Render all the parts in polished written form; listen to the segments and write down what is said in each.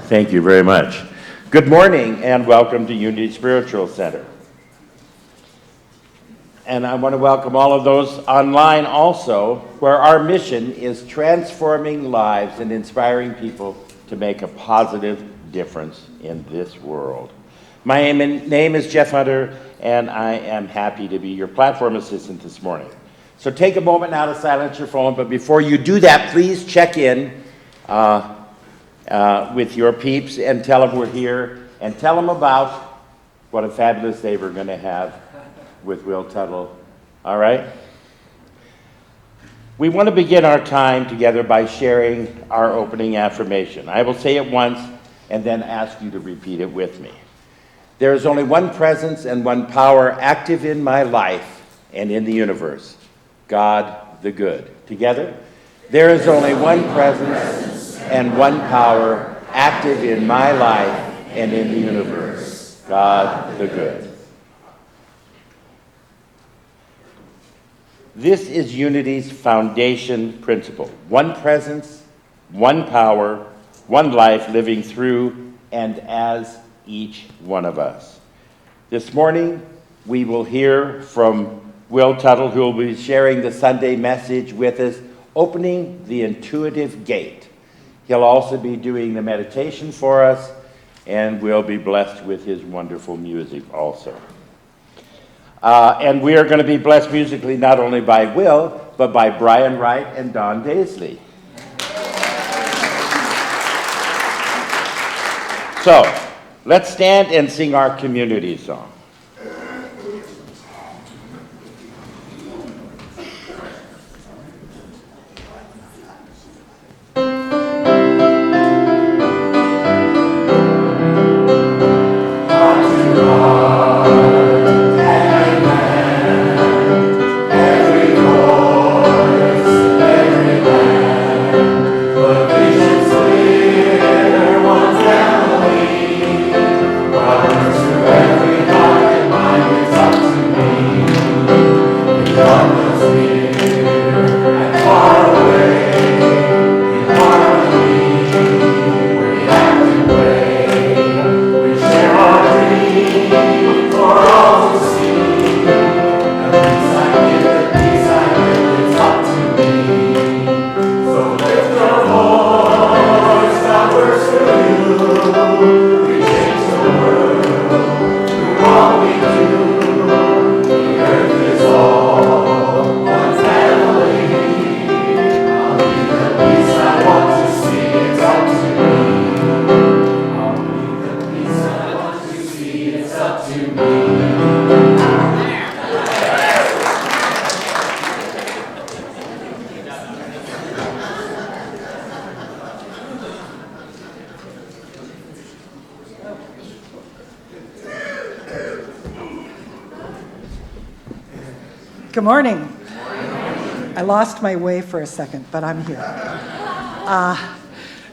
Thank you very much. Good morning and welcome to Unity Spiritual Center. And I want to welcome all of those online also, where our mission is transforming lives and inspiring people to make a positive difference in this world. My name is Jeff Hunter, and I am happy to be your platform assistant this morning. So take a moment now to silence your phone, but before you do that, please check in with your peeps and tell them we're here and tell them about what a fabulous day we're going to have with Will Tuttle. All right? We want to begin our time together by sharing our opening affirmation. I will say it once and then ask you to repeat it with me. There is only one presence and one power active in my life and in the universe, God the Good. Together, there is only one presence and one power active in my life and in the universe, God the Good. This is Unity's foundation principle. One presence, one power, one life living through and as each one of us. This morning, we will hear from Will Tuttle, who will be sharing the Sunday message with us, opening the intuitive gate. He'll also be doing the meditation for us, and we'll be blessed with his wonderful music also. And we are going to be blessed musically not only by Will, but by Brian Wright and Don Daisley. So, let's stand and sing our community song. Good morning. I lost my way for a second, but I'm here.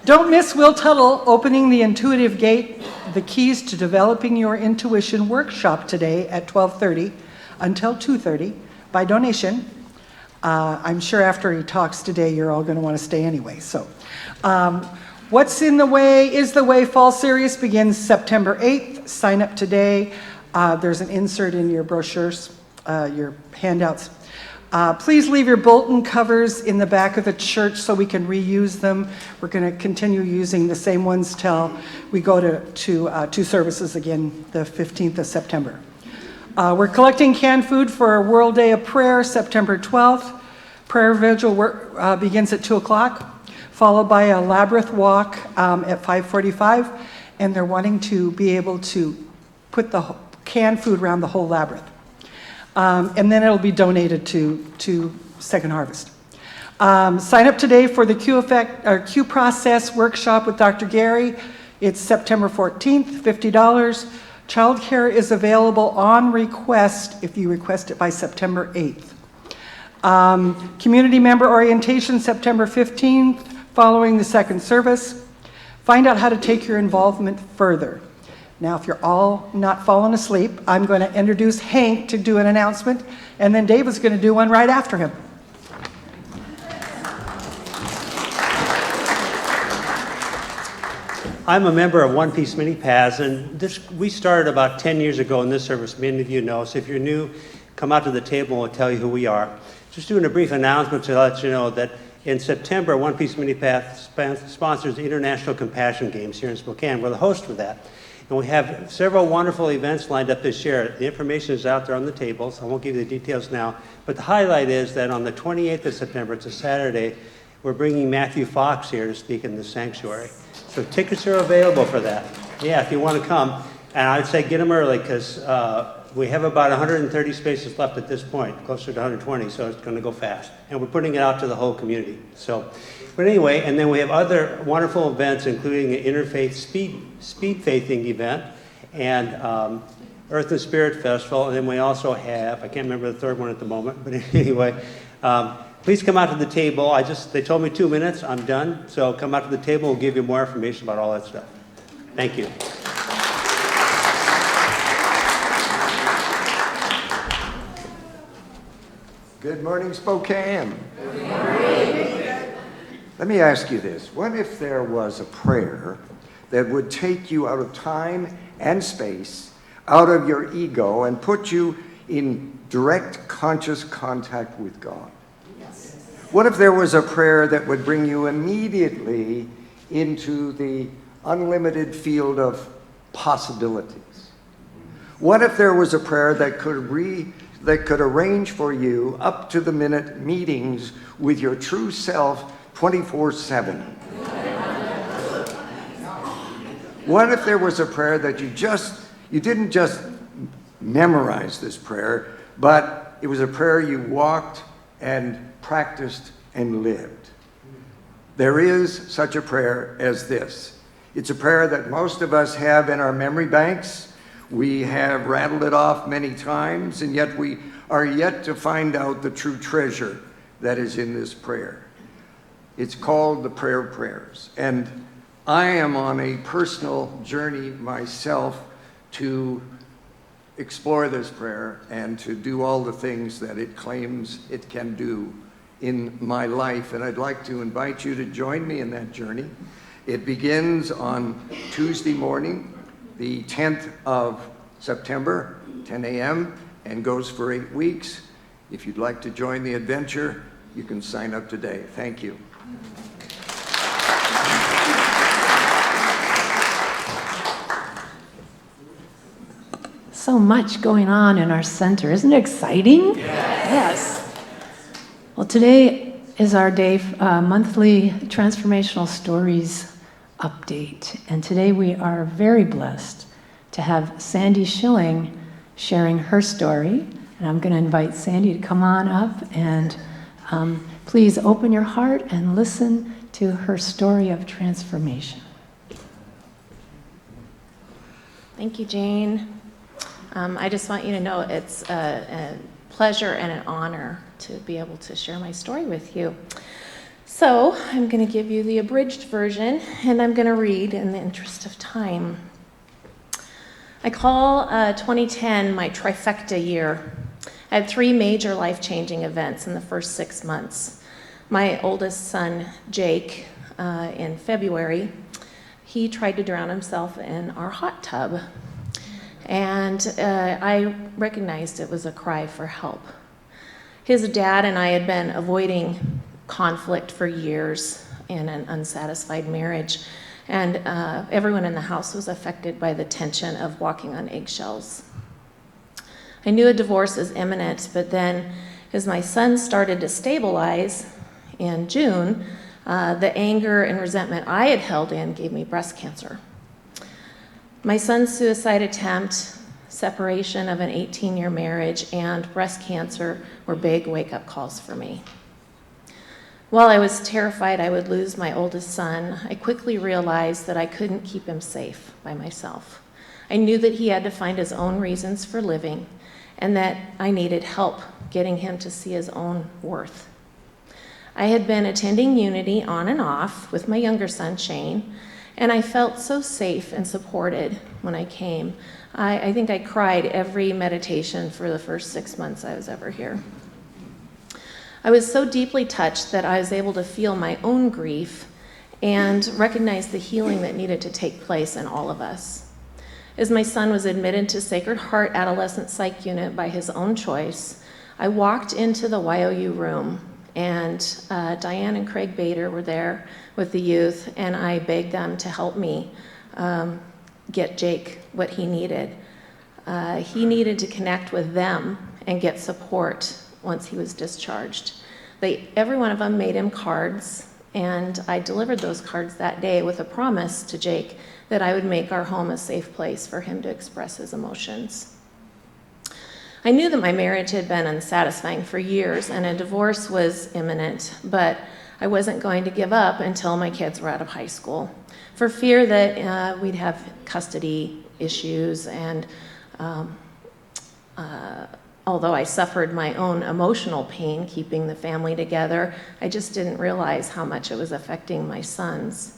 Don't miss Will Tuttle opening the Intuitive Gate, the Keys to Developing Your Intuition workshop today at 12:30 until 2:30 by donation. I'm sure after he talks today, you're all going to want to stay anyway. So, What's in the Way is the Way Fall Series begins September 8th. Sign up today. There's an insert in your brochures, your handouts. Please leave your bulletin covers in the back of the church so we can reuse them. We're going to continue using the same ones till we go to two services again, the 15th of September. We're collecting canned food for World Day of Prayer, September 12th. Prayer vigil begins at 2 o'clock, followed by a labyrinth walk at 5:45, and they're wanting to be able to put the canned food around the whole labyrinth. And then it'll be donated to Second Harvest. Sign up today for the Q Process workshop with Dr. Gary. It's September 14th, $50. Childcare is available on request if you request it by September 8th. Community member orientation, September 15th, following the second service. Find out how to take your involvement further. Now, if you're all not falling asleep, I'm going to introduce Hank to do an announcement, and then Dave is going to do one right after him. I'm a member of One Piece Mini Paths, and we started about 10 years ago in this service. Many of you know, so if you're new, come out to the table and we'll tell you who we are. Just doing a brief announcement to let you know that in September, One Piece Mini Paths sponsors the International Compassion Games here in Spokane. We're the host for that. And we have several wonderful events lined up this year. The information is out there on the tables. I won't give you the details now. But the highlight is that on the 28th of September, it's a Saturday, we're bringing Matthew Fox here to speak in the sanctuary. So tickets are available for that. Yeah, if you want to come. And I'd say get them early because we have about 130 spaces left at this point, closer to 120, so it's going to go fast. And we're putting it out to the whole community. So, but anyway, and then we have other wonderful events, including an interfaith speed faithing event and Earth and Spirit Festival. And then we also have, I can't remember the third one at the moment, but anyway, please come out to the table. They told me 2 minutes, I'm done. So come out to the table, we'll give you more information about all that stuff. Thank you. Good morning, Spokane. Good morning. Let me ask you this. What if there was a prayer that would take you out of time and space, out of your ego, and put you in direct conscious contact with God? Yes. What if there was a prayer that would bring you immediately into the unlimited field of possibilities? What if there was a prayer that could arrange for you up-to-the-minute meetings with your true self 24/7? What if there was a prayer that you didn't just memorize this prayer, but it was a prayer you walked and practiced and lived? There is such a prayer as this. It's a prayer that most of us have in our memory banks. We have rattled it off many times, and yet we are yet to find out the true treasure that is in this prayer. It's called the Prayer of Prayers. And I am on a personal journey myself to explore this prayer and to do all the things that it claims it can do in my life. And I'd like to invite you to join me in that journey. It begins on Tuesday morning, the 10th of September, 10 a.m., and goes for 8 weeks. If you'd like to join the adventure, you can sign up today. Thank you. So much going on in our center. Isn't it exciting? Yes. Well, today is our monthly Transformational Stories update. And today we are very blessed to have Sandy Schilling sharing her story. And I'm going to invite Sandy to come on up and please open your heart and listen to her story of transformation. Thank you, Jane. I just want you to know it's a pleasure and an honor to be able to share my story with you. So I'm going to give you the abridged version, and I'm going to read in the interest of time. I call 2010 my trifecta year. I had 3 major life-changing events in the first 6 months. My oldest son, Jake, in February, he tried to drown himself in our hot tub. And I recognized it was a cry for help. His dad and I had been avoiding conflict for years in an unsatisfied marriage. And everyone in the house was affected by the tension of walking on eggshells. I knew a divorce was imminent, but then As my son started to stabilize in June, the anger and resentment I had held in gave me breast cancer. My son's suicide attempt, separation of an 18-year marriage, and breast cancer were big wake-up calls for me. While I was terrified I would lose my oldest son, I quickly realized that I couldn't keep him safe by myself. I knew that he had to find his own reasons for living, and that I needed help getting him to see his own worth. I had been attending Unity on and off with my younger son, Shane, and I felt so safe and supported when I came. I think I cried every meditation for the first 6 months I was ever here. I was so deeply touched that I was able to feel my own grief and recognize the healing that needed to take place in all of us. As my son was admitted to Sacred Heart Adolescent Psych Unit by his own choice, I walked into the YOU room, and Diane and Craig Bader were there with the youth, and I begged them to help me get Jake what he needed. He needed to connect with them and get support once he was discharged. Every one of them made him cards, and I delivered those cards that day with a promise to Jake that I would make our home a safe place for him to express his emotions. I knew that my marriage had been unsatisfying for years and a divorce was imminent, but I wasn't going to give up until my kids were out of high school, for fear that we'd have custody issues. And although I suffered my own emotional pain keeping the family together, I just didn't realize how much it was affecting my sons.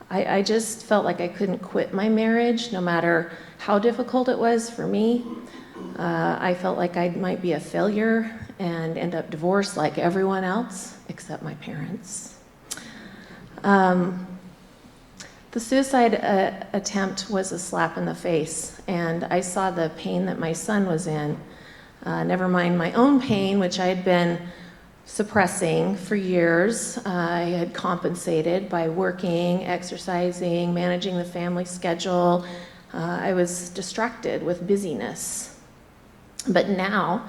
I just felt like I couldn't quit my marriage, no matter how difficult it was for me. I felt like I might be a failure and end up divorced like everyone else, except my parents. The suicide attempt was a slap in the face, and I saw the pain that my son was in. Never mind my own pain, which I had been suppressing for years. I had compensated by working, exercising, managing the family schedule. I was distracted with busyness. But now,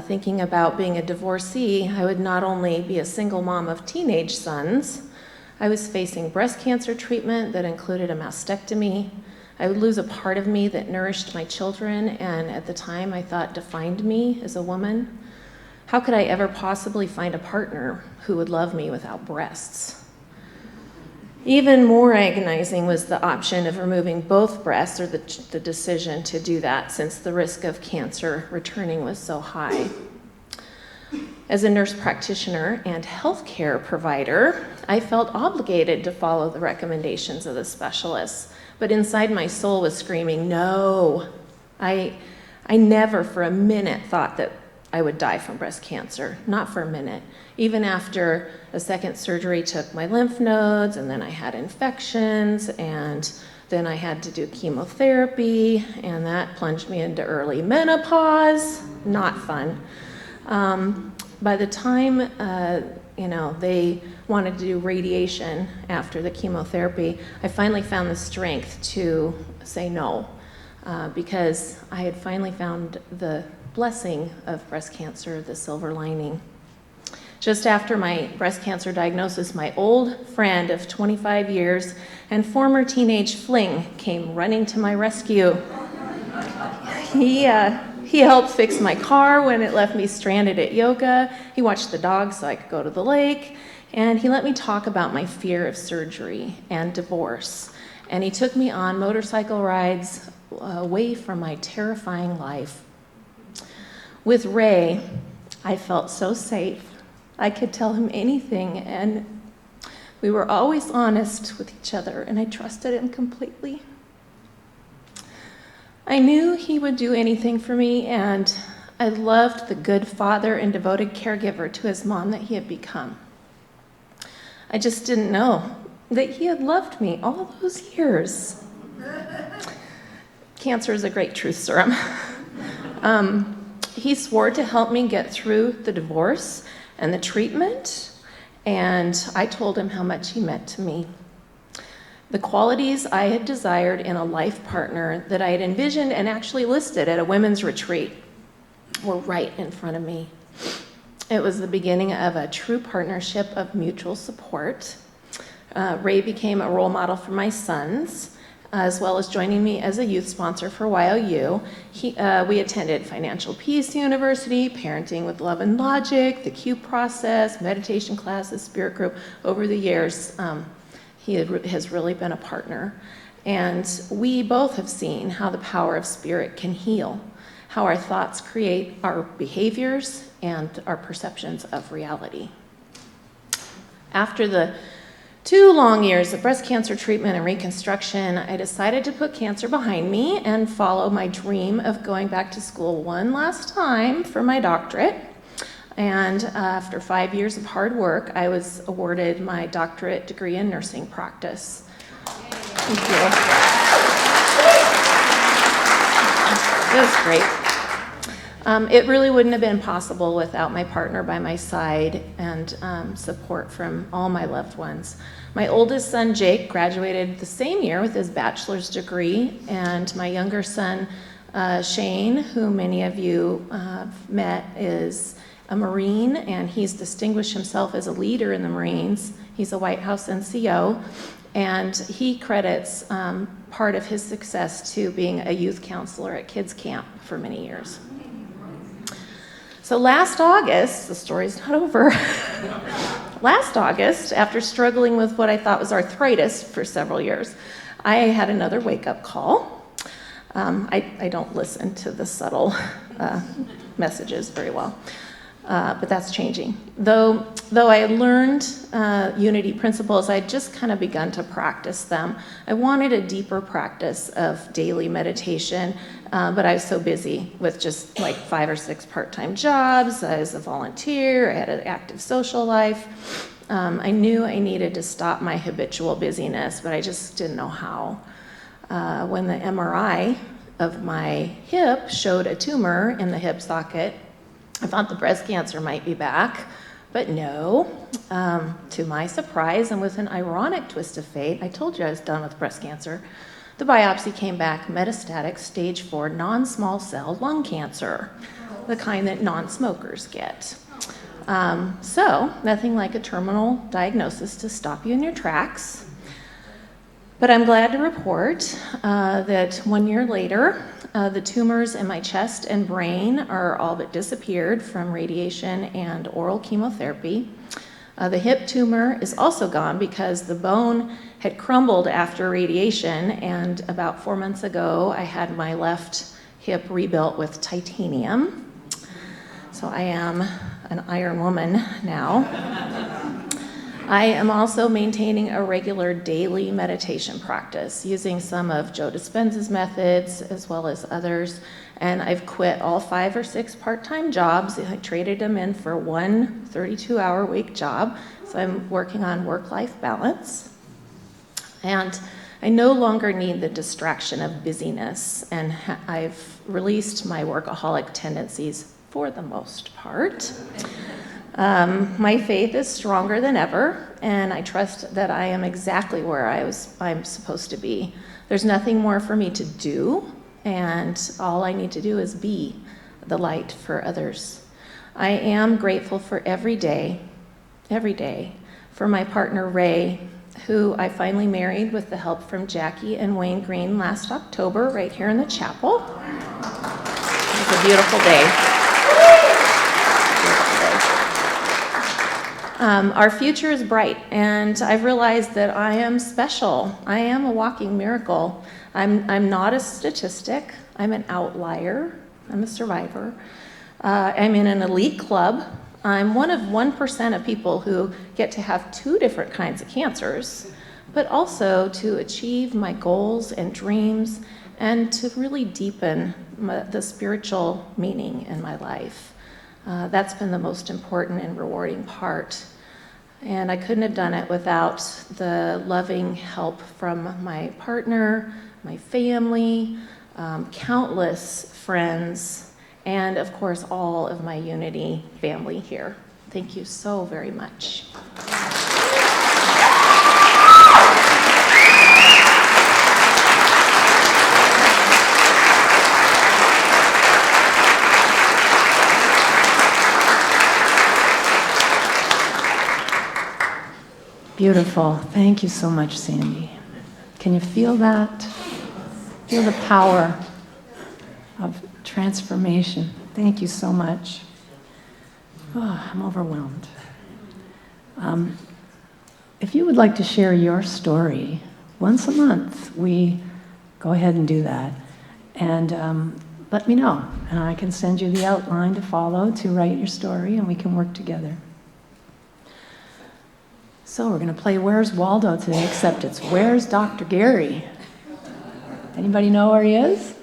thinking about being a divorcee, I would not only be a single mom of teenage sons, I was facing breast cancer treatment that included a mastectomy. I would lose a part of me that nourished my children and at the time I thought defined me as a woman. How could I ever possibly find a partner who would love me without breasts? Even more agonizing was the option of removing both breasts, or the decision to do that, since the risk of cancer returning was so high. As a nurse practitioner and healthcare provider, I felt obligated to follow the recommendations of the specialists, but inside my soul was screaming, no. I never for a minute thought that I would die from breast cancer, not for a minute. Even after a second surgery took my lymph nodes, and then I had infections, and then I had to do chemotherapy, and that plunged me into early menopause. Not fun. By the time they wanted to do radiation after the chemotherapy, I finally found the strength to say no, because I had finally found the blessing of breast cancer, the silver lining. Just after my breast cancer diagnosis, my old friend of 25 years and former teenage fling came running to my rescue. He helped fix my car when it left me stranded at yoga. He watched the dogs so I could go to the lake. And he let me talk about my fear of surgery and divorce. And he took me on motorcycle rides away from my terrifying life. With Ray, I felt so safe. I could tell him anything, and we were always honest with each other, and I trusted him completely. I knew he would do anything for me, and I loved the good father and devoted caregiver to his mom that he had become. I just didn't know that he had loved me all those years. Cancer is a great truth serum. He swore to help me get through the divorce and the treatment, and I told him how much he meant to me. The qualities I had desired in a life partner that I had envisioned and actually listed at a women's retreat were right in front of me. It was the beginning of a true partnership of mutual support. Ray became a role model for my sons, as well as joining me as a youth sponsor for YOU. We attended Financial Peace University, Parenting with Love and Logic, the Q process, meditation classes, spirit group. Over the years, he has really been a partner. And we both have seen how the power of spirit can heal, how our thoughts create our behaviors and our perceptions of reality. After the 2 long years of breast cancer treatment and reconstruction, I decided to put cancer behind me and follow my dream of going back to school one last time for my doctorate. And after 5 years of hard work, I was awarded my doctorate degree in nursing practice. Thank you. It was great. It really wouldn't have been possible without my partner by my side and support from all my loved ones. My oldest son, Jake, graduated the same year with his bachelor's degree, and my younger son, Shane, who many of you met, is a Marine, and he's distinguished himself as a leader in the Marines. He's a White House NCO, and he credits part of his success to being a youth counselor at kids camp for many years. So last August, the story's not over. Last August, after struggling with what I thought was arthritis for several years, I had another wake-up call. I don't listen to the subtle messages very well, but that's changing. Though I had learned unity principles, I had just kind of begun to practice them. I wanted a deeper practice of daily meditation, but I was so busy with just like 5 or 6 part-time jobs. I was a volunteer. I had an active social life. I knew I needed to stop my habitual busyness, but I just didn't know how. When the MRI of my hip showed a tumor in the hip socket, I thought the breast cancer might be back, but no. To my surprise, and with an ironic twist of fate, I told you I was done with breast cancer. The biopsy came back metastatic stage 4 non-small cell lung cancer, the kind that non-smokers get. So nothing like a terminal diagnosis to stop you in your tracks. But I'm glad to report that 1 year later, the tumors in my chest and brain are all but disappeared from radiation and oral chemotherapy. The hip tumor is also gone because the bone had crumbled after radiation, and about 4 months ago, I had my left hip rebuilt with titanium. So I am an iron woman now. I am also maintaining a regular daily meditation practice using some of Joe Dispenza's methods as well as others. And I've quit all 5 or 6 part-time jobs. I traded them in for one 32-hour-week job. So I'm working on work-life balance. And I no longer need the distraction of busyness. And I've released my workaholic tendencies for the most part. My faith is stronger than ever, and I trust that I am exactly where I'm supposed to be. There's nothing more for me to do, and all I need to do is be the light for others. I am grateful for every day, for my partner Ray, who I finally married with the help from Jackie and Wayne Green last October, right here in the chapel. It was a beautiful day. Our future is bright, and I've realized that I am special. I am a walking miracle. I'm not a statistic. I'm an outlier. I'm a survivor. I'm in an elite club. I'm one of 1% of people who get to have 2 different kinds of cancers, but also to achieve my goals and dreams and to really deepen the spiritual meaning in my life. That's been the most important and rewarding part. And I couldn't have done it without the loving help from my partner, my family, countless friends, and of course, all of my Unity family here. Thank you so very much. Beautiful. Thank you so much, Sandy. Can you feel that? Feel the power of transformation. Thank you so much. Oh, I'm overwhelmed. If you would like to share your story, once a month, we go ahead and do that. And let me know, and I can send you the outline to follow to write your story, and we can work together. So we're going to play Where's Waldo today, except it's Where's Dr. Gary? Anybody know where he is?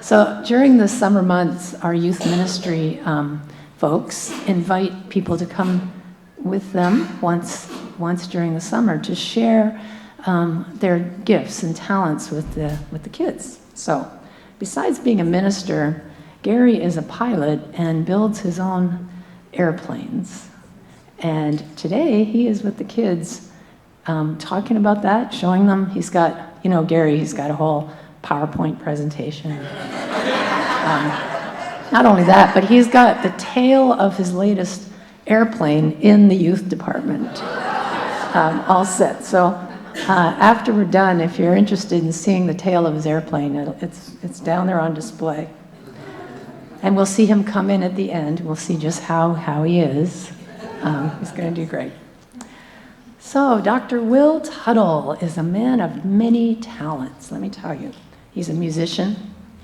So during the summer months, our youth ministry folks invite people to come with them once during the summer to share their gifts and talents with the kids. So besides being a minister, Gary is a pilot and builds his own airplanes. And today he is with the kids talking about that, showing them. He's got, Gary, he's got a whole PowerPoint presentation. Not only that, but he's got the tail of his latest airplane in the youth department all set. So after we're done, if you're interested in seeing the tail of his airplane, it's down there on display. And we'll see him come in at the end. We'll see just how he is. He's going to do great. So Dr. Will Tuttle is a man of many talents, let me tell you. He's a musician,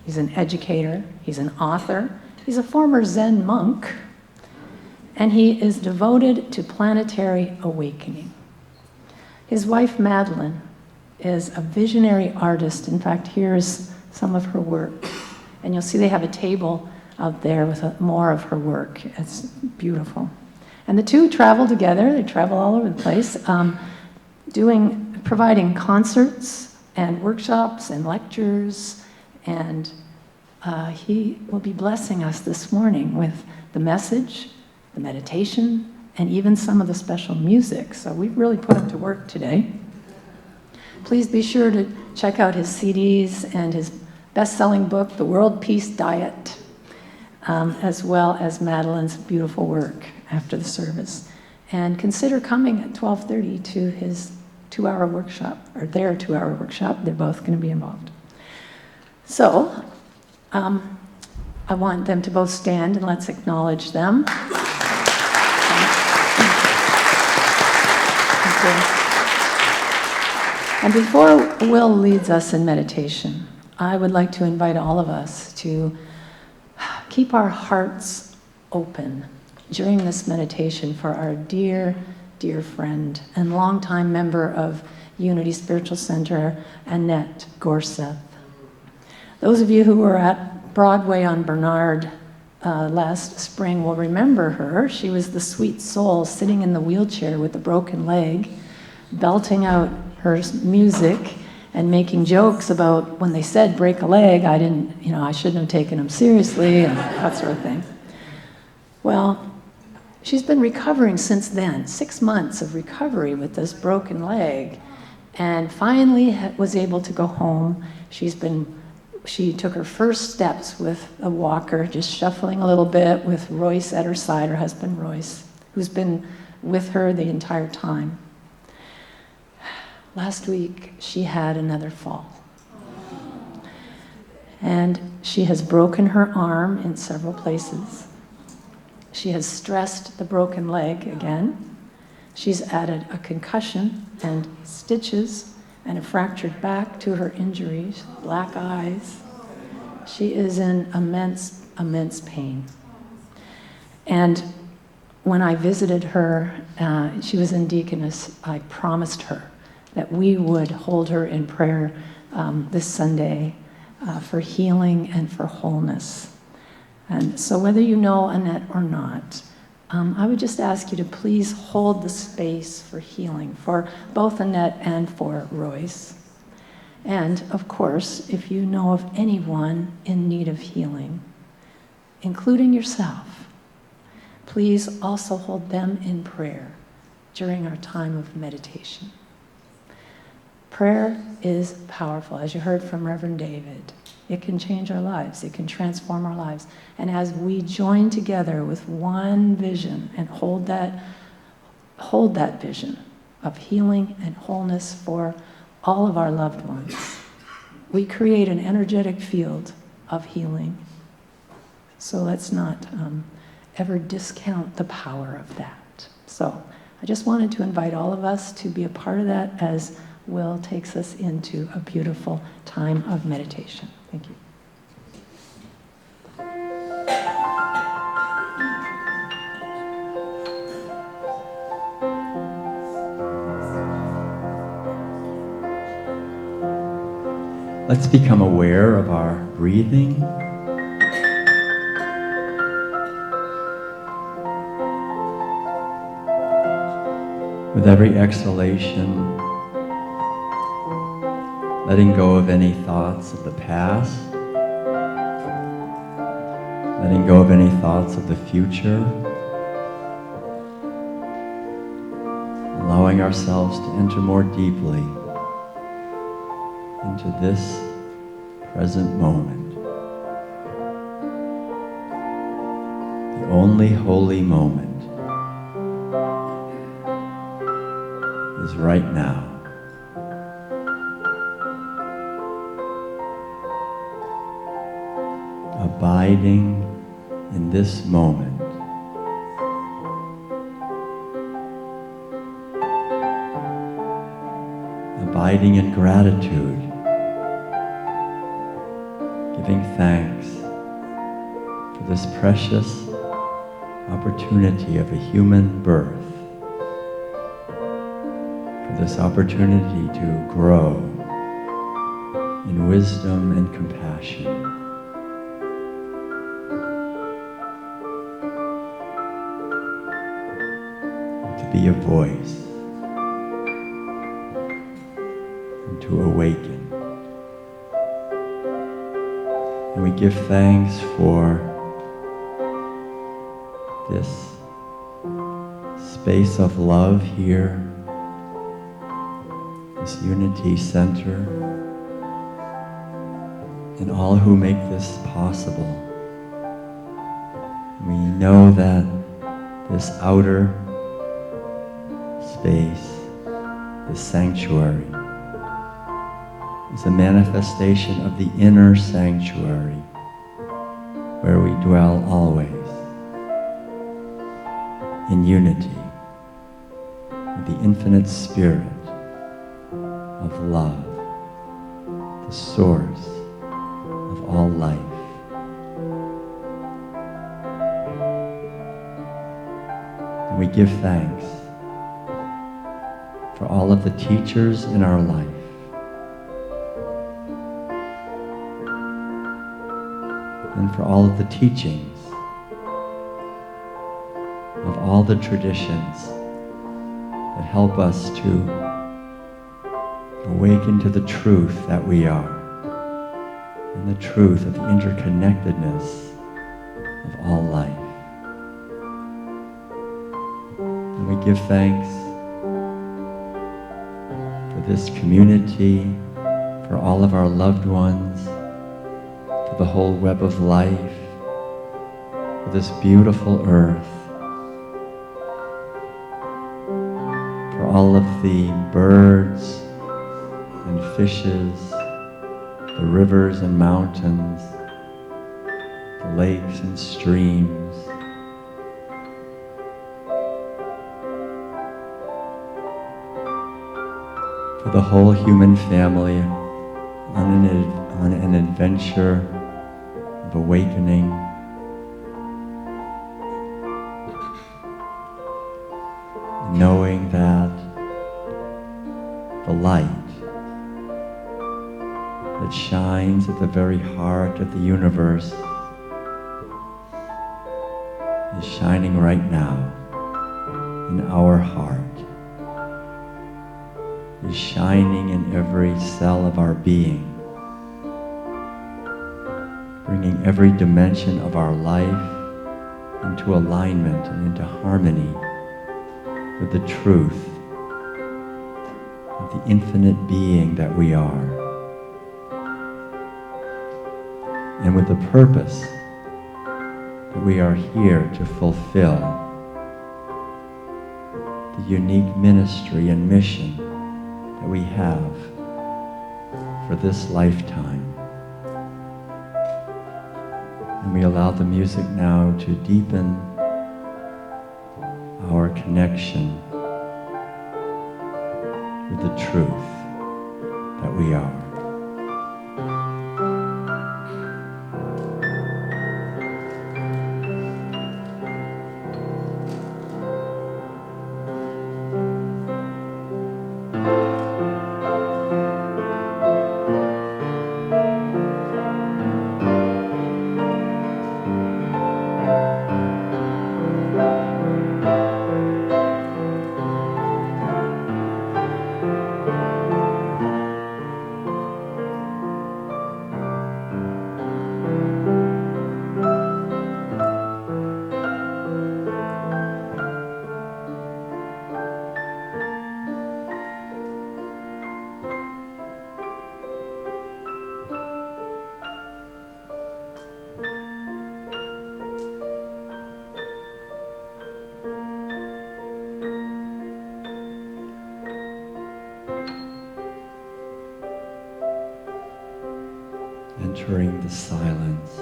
he's an educator, he's an author, he's a former Zen monk, and he is devoted to planetary awakening. His wife, Madeline, is a visionary artist. In fact, here's some of her work. And you'll see they have a table out there with more of her work. It's beautiful. And the two travel together. They travel all over the place, providing concerts and workshops and lectures. And he will be blessing us this morning with the message, the meditation, and even some of the special music. So we've really put him to work today. Please be sure to check out his CDs and his best-selling book, The World Peace Diet, as well as Madeline's beautiful work after the service. And consider coming at 12:30 to his 2-hour workshop, or their 2-hour workshop. They're both going to be involved. So I want them to both stand, and let's acknowledge them. And before Will leads us in meditation, I would like to invite all of us to keep our hearts open during this meditation for our dear, dear friend and longtime member of Unity Spiritual Center, Annette Gorseth. Those of you who were at Broadway on Bernard last spring will remember her. She was the sweet soul sitting in the wheelchair with a broken leg, belting out her music and making jokes about when they said break a leg, I shouldn't have taken them seriously and that sort of thing. Well, she's been recovering since then, 6 months of recovery with this broken leg, and finally was able to go home. She took her first steps with a walker, just shuffling a little bit with Royce at her side, her husband Royce, who's been with her the entire time. Last week, she had another fall. And she has broken her arm in several places. She has stressed the broken leg again. She's added a concussion and stitches and a fractured back to her injuries, black eyes. She is in immense, immense pain. And when I visited her, she was in Deaconess, I promised her that we would hold her in prayer this Sunday for healing and for wholeness. And so whether you know Annette or not, I would just ask you to please hold the space for healing for both Annette and for Royce. And of course, if you know of anyone in need of healing, including yourself, please also hold them in prayer during our time of meditation. Prayer is powerful, as you heard from Reverend David. It can change our lives. It can transform our lives. And as we join together with one vision and hold that vision of healing and wholeness for all of our loved ones, we create an energetic field of healing. So let's not ever discount the power of that. So I just wanted to invite all of us to be a part of that as Will takes us into a beautiful time of meditation. Thank you. Let's become aware of our breathing. With every exhalation, letting go of any thoughts of the past, letting go of any thoughts of the future, allowing ourselves to enter more deeply into this present moment, the only holy moment is right now. Abiding in this moment. Abiding in gratitude. Giving thanks for this precious opportunity of a human birth. For this opportunity to grow in wisdom and compassion. Be a voice, and to awaken. And we give thanks for this space of love here, this unity center, and all who make this possible. We know that this outer space, the sanctuary, is a manifestation of the inner sanctuary where we dwell always in unity with the infinite spirit of love, the source of all life. And we give thanks for all of the teachers in our life, and for all of the teachings of all the traditions that help us to awaken to the truth that we are, and the truth of the interconnectedness of all life. And we give thanks for this community, for all of our loved ones, for the whole web of life, for this beautiful earth, for all of the birds and fishes, the rivers and mountains, the lakes and streams, for the whole human family on an adventure of awakening, knowing that the light that shines at the very heart of the universe is shining right now in our heart, is shining in every cell of our being, bringing every dimension of our life into alignment and into harmony with the truth of the infinite being that we are. and with the purpose that we are here to fulfill the unique ministry and mission that we have for this lifetime. And we allow the music now to deepen our connection with the truth that we are. Entering the silence.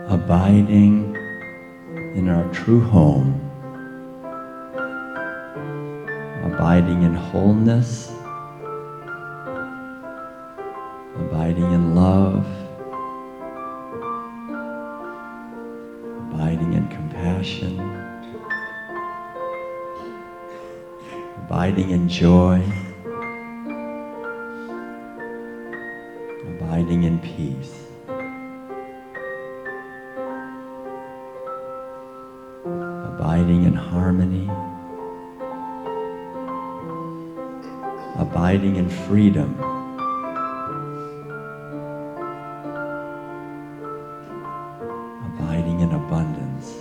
Abiding in our true home, abiding in wholeness, abiding in love, abiding in compassion, abiding in joy, abiding in peace. Abiding in harmony, abiding in freedom, abiding in abundance,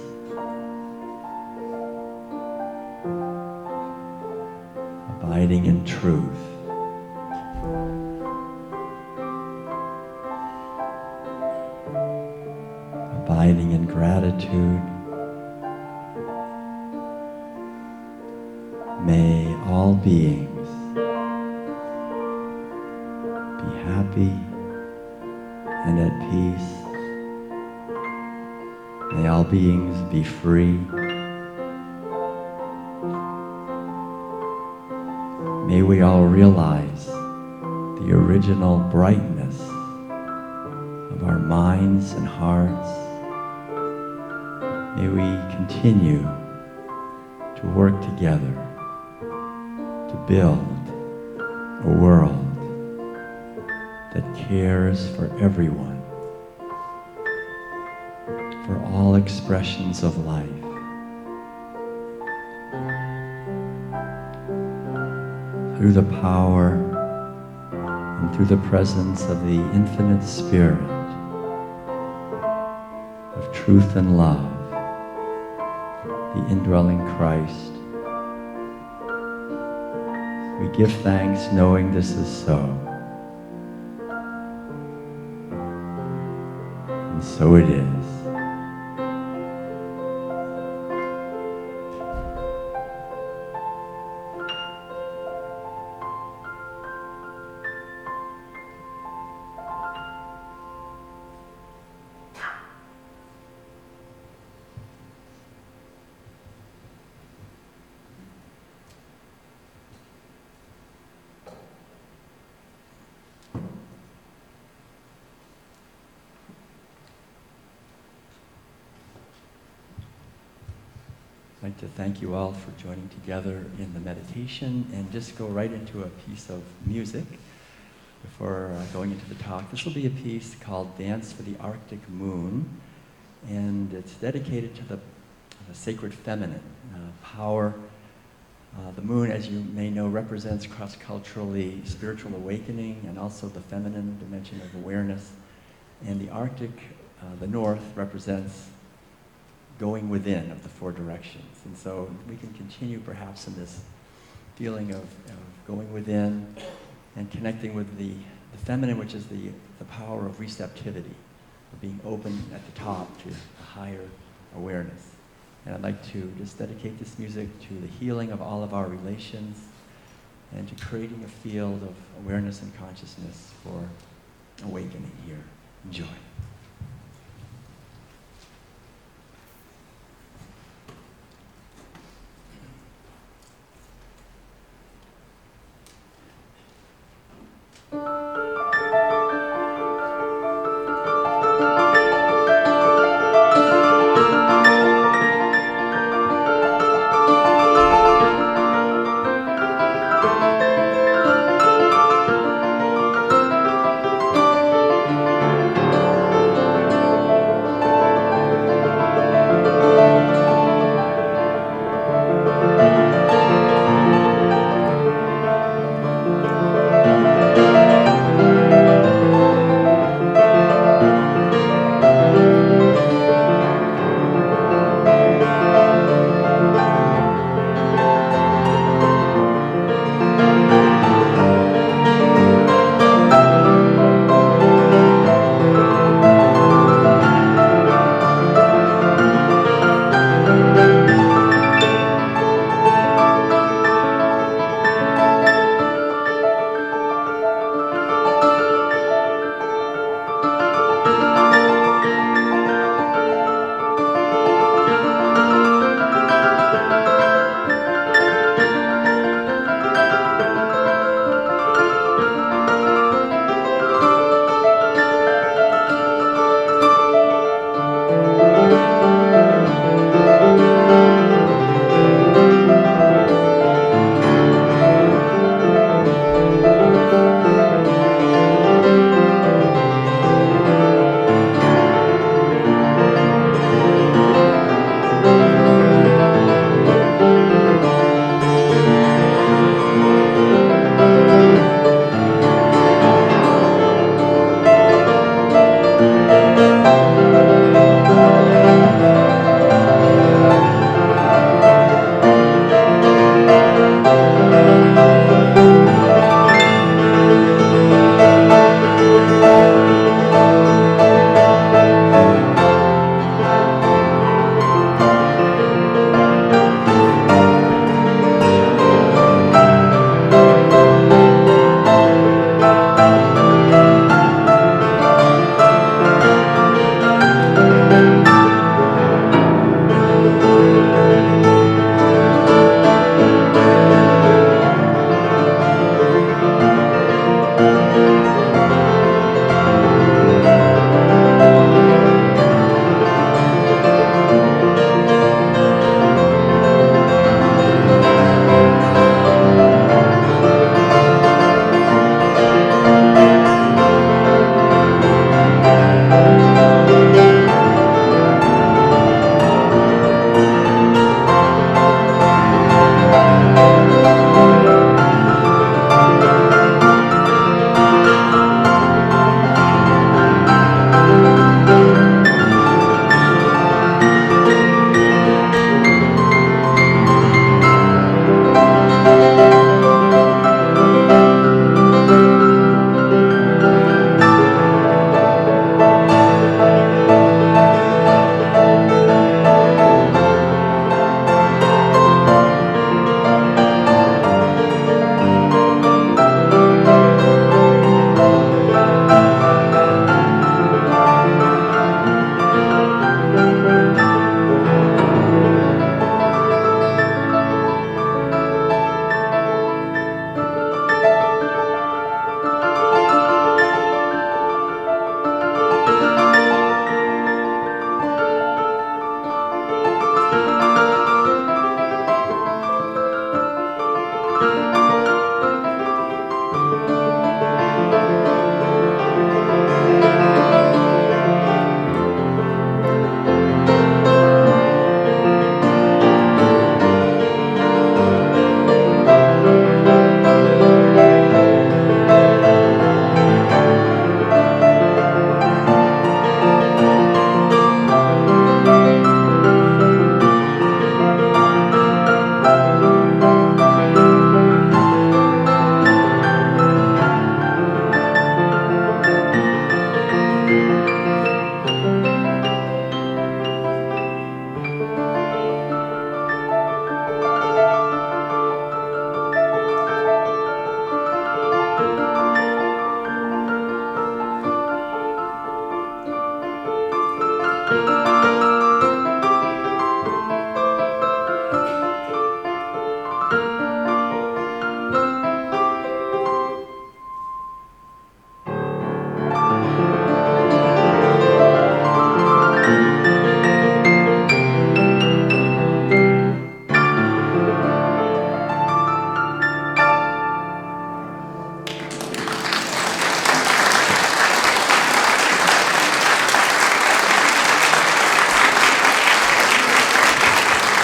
abiding in truth, abiding in gratitude. May all beings be happy and at peace. May all beings be free. may we all realize the original brightness of our minds and hearts. May we continue to work together to build a world that cares for everyone, for all expressions of life. Through the power and through the presence of the infinite Spirit of truth and love, the indwelling Christ, we give thanks knowing this is so. And so it is. I'd like to thank you all for joining together in the meditation and just go right into a piece of music before going into the talk. This will be a piece called Dance for the Arctic Moon, and it's dedicated to the sacred feminine power. The moon, as you may know, represents cross-culturally spiritual awakening and also the feminine dimension of awareness. And the Arctic, the north, represents going within of the four directions. And so we can continue perhaps in this feeling of going within and connecting with the feminine, which is the power of receptivity, of being open at the top to a higher awareness. And I'd like to just dedicate this music to the healing of all of our relations and to creating a field of awareness and consciousness for awakening here. Enjoy.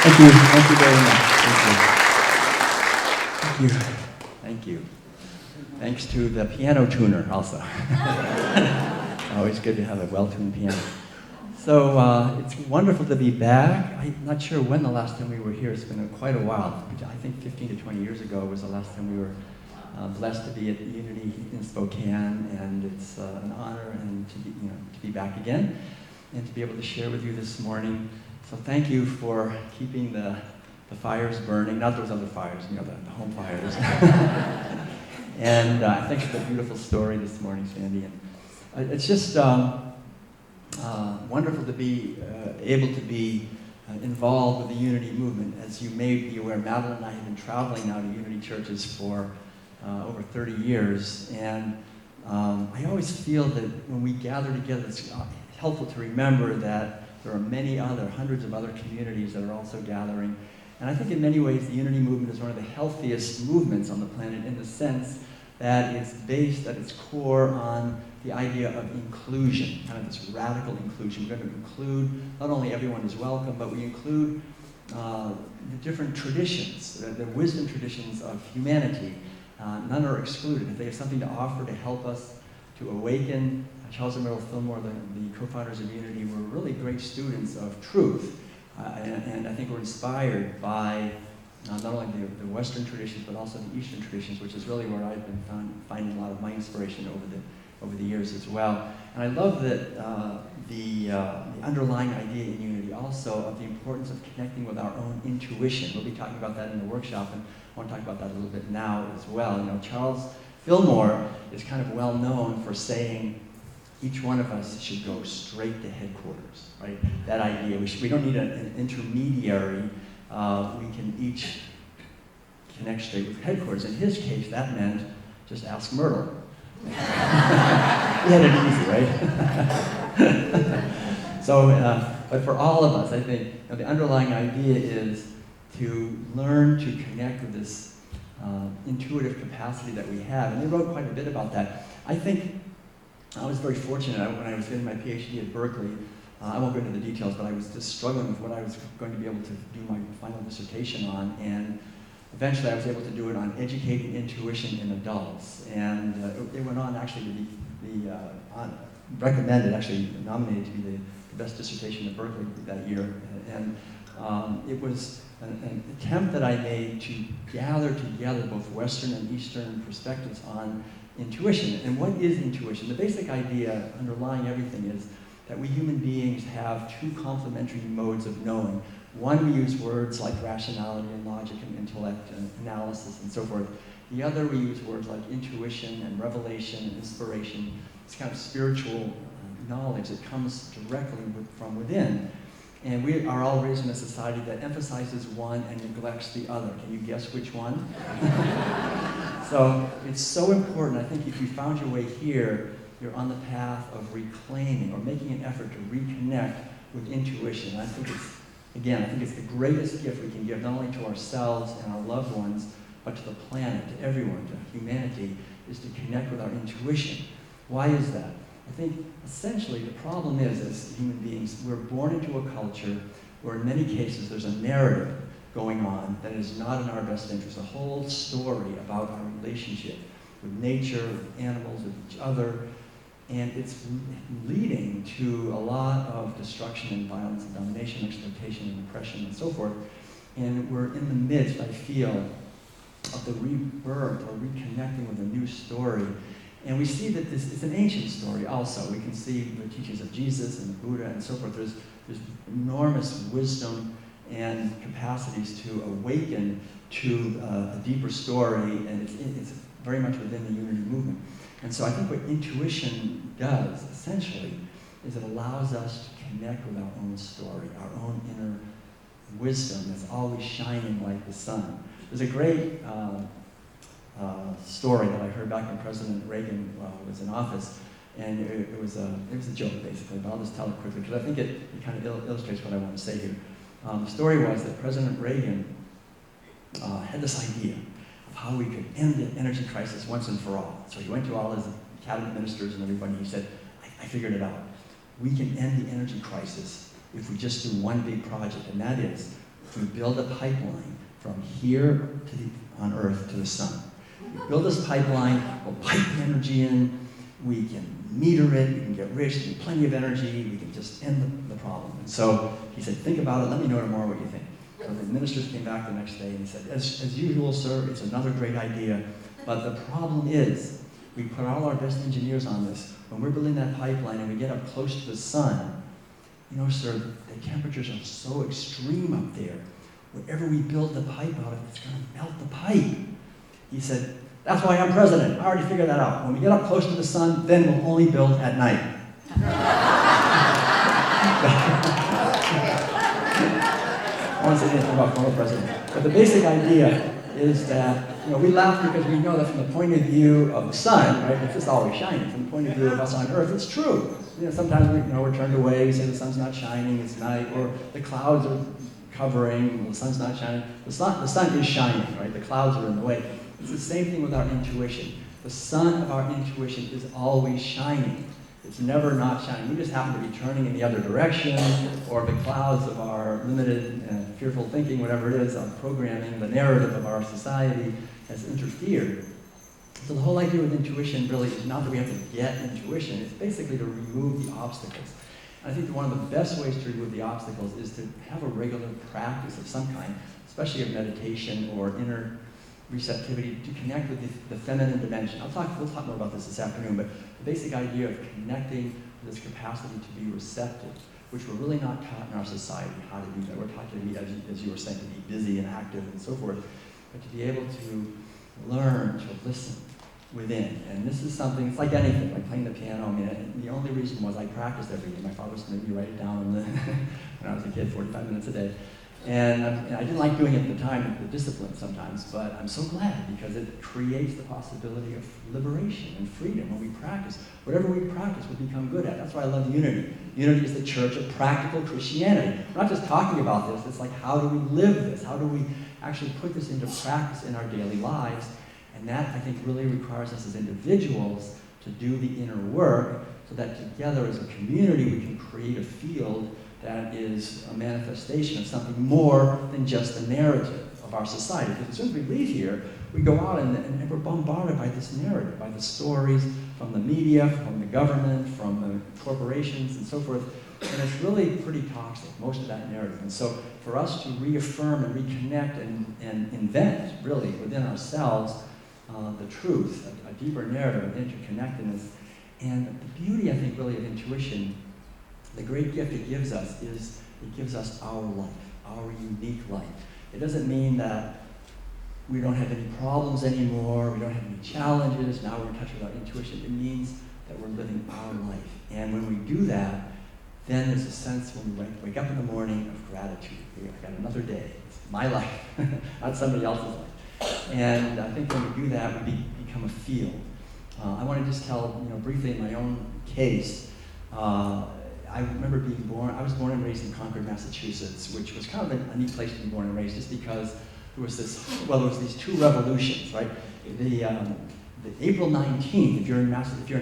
Thank you. Thank you very much. Thank you. Thank you. Thank you. Thanks to the piano tuner also. Always good to have a well-tuned piano. So it's wonderful to be back. I'm not sure when the last time we were here. It's been quite a while. I think 15 to 20 years ago was the last time we were blessed to be at Unity in Spokane, and it's an honor and to be back again and to be able to share with you this morning. So thank you for keeping the fires burning, not those other fires, the home fires. And thanks for the beautiful story this morning, Sandy. And it's just wonderful to be able to be involved with the Unity movement. As you may be aware, Madeline and I have been traveling now to Unity churches for over 30 years, and I always feel that when we gather together, it's helpful to remember that there are many other, hundreds of other communities that are also gathering. And I think in many ways the Unity movement is one of the healthiest movements on the planet in the sense that it's based at its core on the idea of inclusion, kind of this radical inclusion. We're going to include, not only everyone is welcome, but we include the different traditions, the wisdom traditions of humanity. None are excluded. If they have something to offer to help us to awaken, Charles and Meryl Fillmore, the co-founders of Unity, were really great students of truth. And I think we're inspired by not only the Western traditions, but also the Eastern traditions, which is really where I've been finding a lot of my inspiration over the years as well. And I love that the underlying idea in Unity also of the importance of connecting with our own intuition. We'll be talking about that in the workshop, and I want to talk about that a little bit now as well. Charles Fillmore is kind of well known for saying each one of us should go straight to headquarters, right? That idea, we don't need an intermediary. We can each connect straight with headquarters. In his case, that meant just ask Myrtle. He had it easy, right? So, but for all of us, I think the underlying idea is to learn to connect with this intuitive capacity that we have. And they wrote quite a bit about that. I think I was very fortunate when I was getting my PhD at Berkeley. I won't go into the details, but I was just struggling with what I was going to be able to do my final dissertation on. And eventually I was able to do it on educating intuition in adults. And it went on actually to be recommended, actually nominated to be the best dissertation at Berkeley that year. And it was an attempt that I made to gather together both Western and Eastern perspectives on intuition. And what is intuition? The basic idea underlying everything is that we human beings have two complementary modes of knowing. One, we use words like rationality and logic and intellect and analysis and so forth. The other, we use words like intuition and revelation and inspiration. It's kind of spiritual knowledge that comes directly from within. And we are all raised in a society that emphasizes one and neglects the other. Can you guess which one? So it's so important. I think if you found your way here, you're on the path of reclaiming or making an effort to reconnect with intuition. I think it's the greatest gift we can give, not only to ourselves and our loved ones, but to the planet, to everyone, to humanity, is to connect with our intuition. Why is that? I think essentially the problem is, as human beings, we're born into a culture where in many cases there's a narrative going on that is not in our best interest, a whole story about our relationship with nature, with animals, with each other, and it's leading to a lot of destruction and violence and domination, exploitation and oppression and so forth. And we're in the midst, I feel, of the rebirth or reconnecting with a new story. And we see that this is an ancient story also. We can see the teachings of Jesus and the Buddha and so forth. There's enormous wisdom and capacities to awaken to a deeper story, and it's very much within the Unity movement. And so I think what intuition does, essentially, is it allows us to connect with our own story, our own inner wisdom that's always shining like the sun. There's a great story that I heard back when President Reagan was in office, and it was a joke basically, but I'll just tell it quickly because I think it kind of illustrates what I want to say here. The story was that President Reagan had this idea of how we could end the energy crisis once and for all. So he went to all his cabinet ministers and everybody, he said, I figured it out. We can end the energy crisis if we just do one big project, and that is We build a pipeline from here to on Earth to the sun. We build this pipeline, we'll pipe the energy in, we can meter it, we can get rich, there'll be plenty of energy, we can just end the problem. And so he said, think about it, let me know tomorrow what you think. So the ministers came back the next day and he said, as usual, sir, it's another great idea, but the problem is, we put all our best engineers on this. When we're building that pipeline and we get up close to the sun, you know, sir, the temperatures are so extreme up there. Wherever we build the pipe out of, it's going to melt the pipe. He said, that's why I'm president. I already figured that out. When we get up close to the sun, then we'll only build at night. I won't say anything about former president. But the basic idea is that, you know, we laugh because we know that from the point of view of the sun, right, it's just always shining. From the point of view of us on Earth, it's true. You know, sometimes we're turned away, we say the sun's not shining, it's night, or the clouds are covering, the sun's not shining. The sun is shining, right? The clouds are in the way. It's the same thing with our intuition. The sun of our intuition is always shining. It's never not shining. We just happen to be turning in the other direction, or the clouds of our limited, fearful thinking, whatever it is, our programming, the narrative of our society has interfered. So the whole idea with intuition really is not that we have to get intuition, it's basically to remove the obstacles. And I think that one of the best ways to remove the obstacles is to have a regular practice of some kind, especially of meditation or inner receptivity, to connect with the feminine dimension. We'll talk more about this afternoon, but the basic idea of connecting to this capacity to be receptive, which we're really not taught in our society how to do that. We're taught to be, as you were saying, to be busy and active and so forth, but to be able to learn to listen within. And this is something, it's like anything, like playing the piano. I mean, the only reason was I practiced every day. My father was making me write it down when I was a kid, 45 minutes a day. And I didn't like doing it at the time, the discipline sometimes, but I'm so glad because it creates the possibility of liberation and freedom when we practice. Whatever we practice, we become good at. That's why I love unity. Unity is the church of practical Christianity. We're not just talking about this, it's like how do we live this? How do we actually put this into practice in our daily lives? And that, I think, really requires us as individuals to do the inner work so that together as a community we can create a field that is a manifestation of something more than just the narrative of our society. Because as soon as we leave here, we go out and we're bombarded by this narrative, by the stories from the media, from the government, from the corporations, and so forth. And it's really pretty toxic, most of that narrative. And so for us to reaffirm and reconnect and invent, really, within ourselves, the truth, a deeper narrative of interconnectedness. And the beauty, I think, really of intuition, the great gift it gives us is it gives us our life, our unique life. It doesn't mean that we don't have any problems anymore, we don't have any challenges, now we're in touch with our intuition. It means that we're living our life. And when we do that, then there's a sense when we wake up in the morning of gratitude. I got another day. It's my life, not somebody else's life. And I think when we do that, we become a field. I want to just tell, briefly in my own case, I remember being born, I was born and raised in Concord, Massachusetts, which was kind of a neat place to be born and raised just because there was these two revolutions, right? The April 19th, if you're in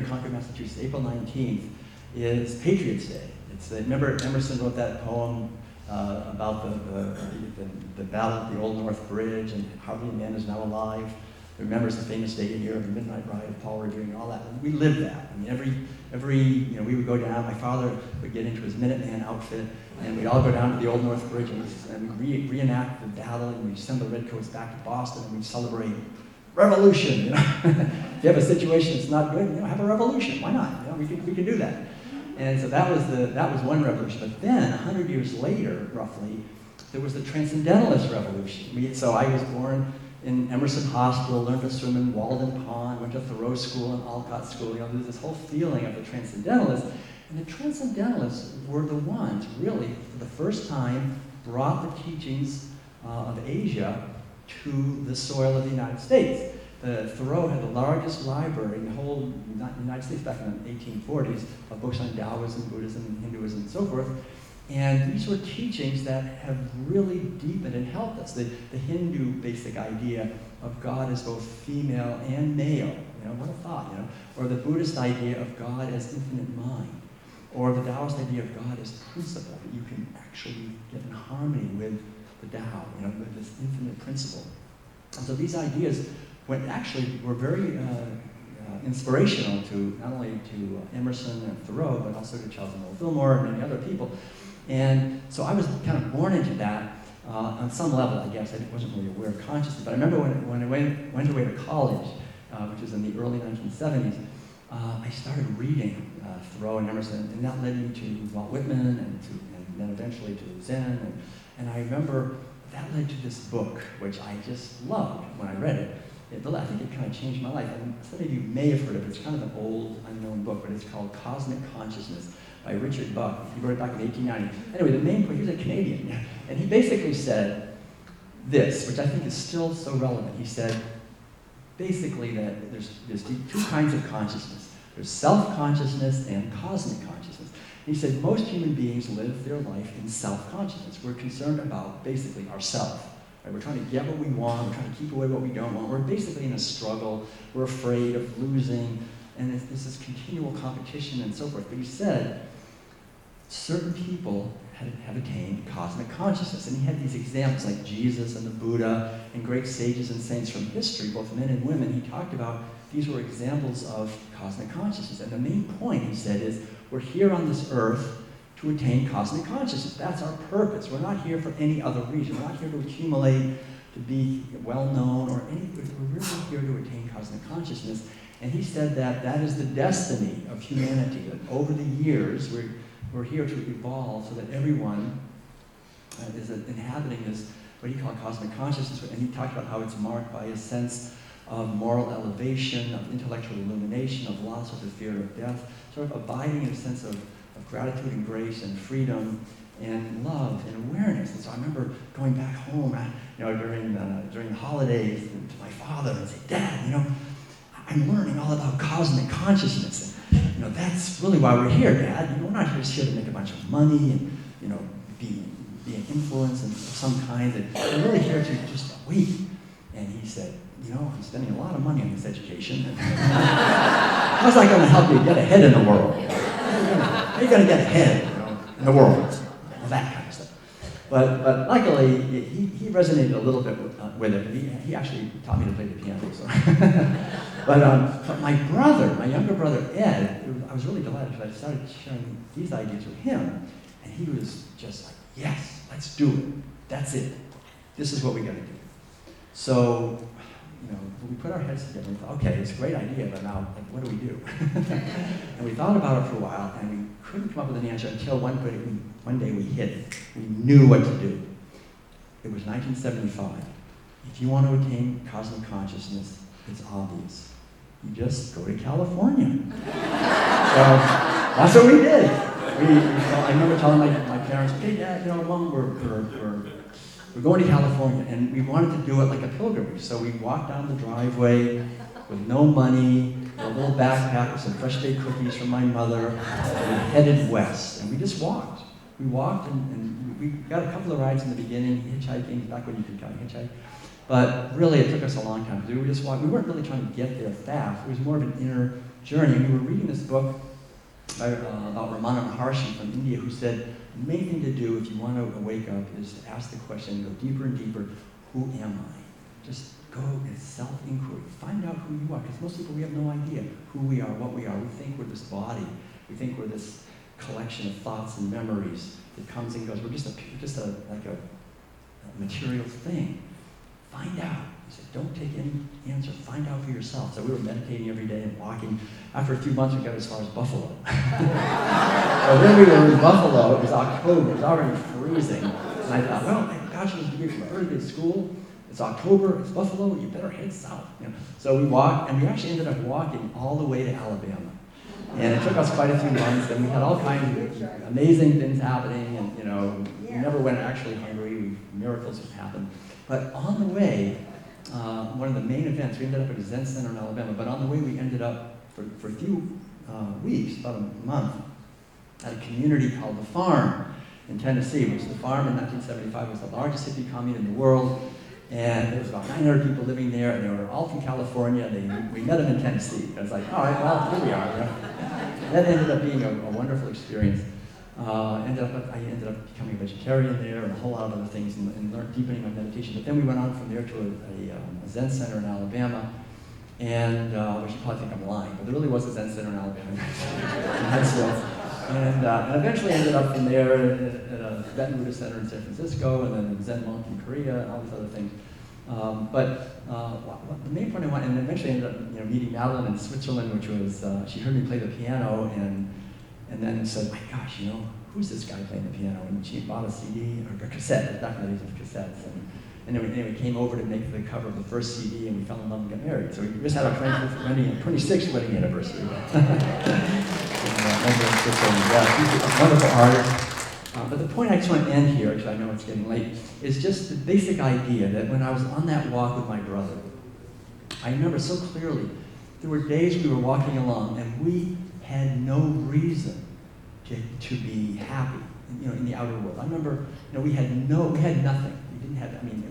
Concord, Massachusetts, April 19th is Patriots Day. Remember Emerson wrote that poem about the battle at the Old North Bridge and hardly a man is now alive. Remembers the famous day in here of the Midnight Ride of Paul Revere and all that. We lived that. I mean, we would go down, my father would get into his Minuteman outfit, and we'd all go down to the Old North Bridge, and we'd reenact the battle, and we'd send the redcoats back to Boston, and we'd celebrate revolution, If you have a situation that's not good, have a revolution. Why not? We can do that. And so that was one revolution. But then, 100 years later, roughly, there was the Transcendentalist Revolution. So I was born in Emerson Hospital, learned to swim in Walden Pond, went to Thoreau School and Alcott School. There was this whole feeling of the Transcendentalists. And the Transcendentalists were the ones, really, for the first time, brought the teachings of Asia to the soil of the United States. Thoreau had the largest library in the whole United States back in the 1840s of books on Taoism, Buddhism, Hinduism, and so forth. And these were teachings that have really deepened and helped us. The Hindu basic idea of God as both female and male, what a thought, Or the Buddhist idea of God as infinite mind. Or the Taoist idea of God as principle, that you can actually get in harmony with the Tao, this infinite principle. And so these ideas were very inspirational to not only to Emerson and Thoreau, but also to Charles Noel Fillmore and many other people. And so I was kind of born into that on some level, I guess. I wasn't really aware of consciousness. But I remember when I went away to college, which was in the early 1970s, I started reading Thoreau and Emerson, and that led me to Walt Whitman and then eventually to Zen. And I remember that led to this book, which I just loved when I read it. I think it kind of changed my life. And some of you may have heard of it. It's kind of an old, unknown book, but it's called Cosmic Consciousness by Richard Buck. He wrote it back in 1890. Anyway, the main point, he was a Canadian, and he basically said this, which I think is still so relevant. He said, basically, that there's two kinds of consciousness. There's self-consciousness and cosmic consciousness. He said most human beings live their life in self-consciousness. We're concerned about basically ourself. Right? We're trying to get what we want. We're trying to keep away what we don't want. We're basically in a struggle. We're afraid of losing. And it's this continual competition and so forth. But he said certain people have attained cosmic consciousness. And he had these examples like Jesus and the Buddha and great sages and saints from history, both men and women. He talked about these were examples of cosmic consciousness. And the main point, he said, is we're here on this earth to attain cosmic consciousness. That's our purpose. We're not here for any other reason. We're not here to accumulate, to be well-known, or anything. We're really here to attain cosmic consciousness. And he said that is the destiny of humanity. That over the years, we're here to evolve so that everyone is inhabiting this, what he called cosmic consciousness. And he talked about how it's marked by a sense of moral elevation, of intellectual illumination, of loss of the fear of death, sort of abiding in a sense of gratitude and grace and freedom and love and awareness. And so I remember going back home, during the holidays, and to my father and say, Dad, I'm learning all about cosmic consciousness. And, that's really why we're here, Dad. We're not just here to make a bunch of money and, be an influence of some kind. We're really here to just awake. And he said, I'm spending a lot of money on this education. How's that going to help you get ahead in the world? How are you going to get ahead, in the world? All that kind of stuff. But luckily, he resonated a little bit with it. He actually taught me to play the piano. So. But my younger brother, Ed, I was really delighted because I started sharing these ideas with him. And he was just like, yes, let's do it. That's it. This is what we got to do. So, we put our heads together and thought, okay, it's a great idea, but now, what do we do? And we thought about it for a while, and we couldn't come up with an answer until one day we hit it. We knew what to do. It was 1975. If you want to attain cosmic consciousness, it's obvious. You just go to California. So that's what we did. I remember telling my parents, hey, Dad, Mom, we're going to California, and we wanted to do it like a pilgrimage. So we walked down the driveway with no money, a little backpack with some fresh baked cookies from my mother, and we headed west. And we just walked. We walked, and we got a couple of rides in the beginning, hitchhiking, back when you could kind of hitchhike. But really, it took us a long time to do. We just walked. We weren't really trying to get there fast. It was more of an inner journey. And we were reading this book about Ramana Maharshi from India, who said, the main thing to do if you want to wake up is to ask the question, go deeper and deeper, who am I? Just go in self-inquiry. Find out who you are, because most people, we have no idea who we are, what we are. We think we're this body. We think we're this collection of thoughts and memories that comes and goes. We're just a material thing. Find out. He said, don't take any answer. Find out for yourself. So we were meditating every day and walking. After a few months, we got as far as Buffalo. So then we were in Buffalo. It was October. It was already freezing. And I thought, well, my bachelor's degree from a very good school. It's October. It's Buffalo. You better head south. So we walked, and we actually ended up walking all the way to Alabama. And it took us quite a few months, and we had all kinds of amazing things happening. And we never went actually hungry. Miracles have happened. But on the way, one of the main events, we ended up at a Zen center in Alabama, but on the way we ended up, for a few weeks, about a month, at a community called The Farm in Tennessee, which the Farm in 1975 was the largest hippie commune in the world, and there was about 900 people living there, and they were all from California. We met them in Tennessee. I was like, all right, well, here we are. That ended up being a wonderful experience. I ended up becoming a vegetarian there and a whole lot of other things and learned deepening my meditation. But then we went on from there to a Zen center in Alabama. And which you probably think I'm lying, but there really was a Zen center in Alabama. and eventually ended up from there at a Tibetan Buddhist center in San Francisco, and then a Zen monk in Korea, and all these other things. But the main point I wanted, and eventually ended up meeting Madeline in Switzerland, which was she heard me play the piano, and then said, my gosh, who's this guy playing the piano? And she bought a CD or a cassette, back in the days of cassettes. And then we came over to make the cover of the first CD, and we fell in love and got married. So we just had our 26th wedding anniversary. She's a wonderful artist. But the point I just want to end here, because I know it's getting late, is just the basic idea that when I was on that walk with my brother, I remember so clearly, there were days we were walking along, and we had no reason to be happy, in the outer world. I remember, we had nothing.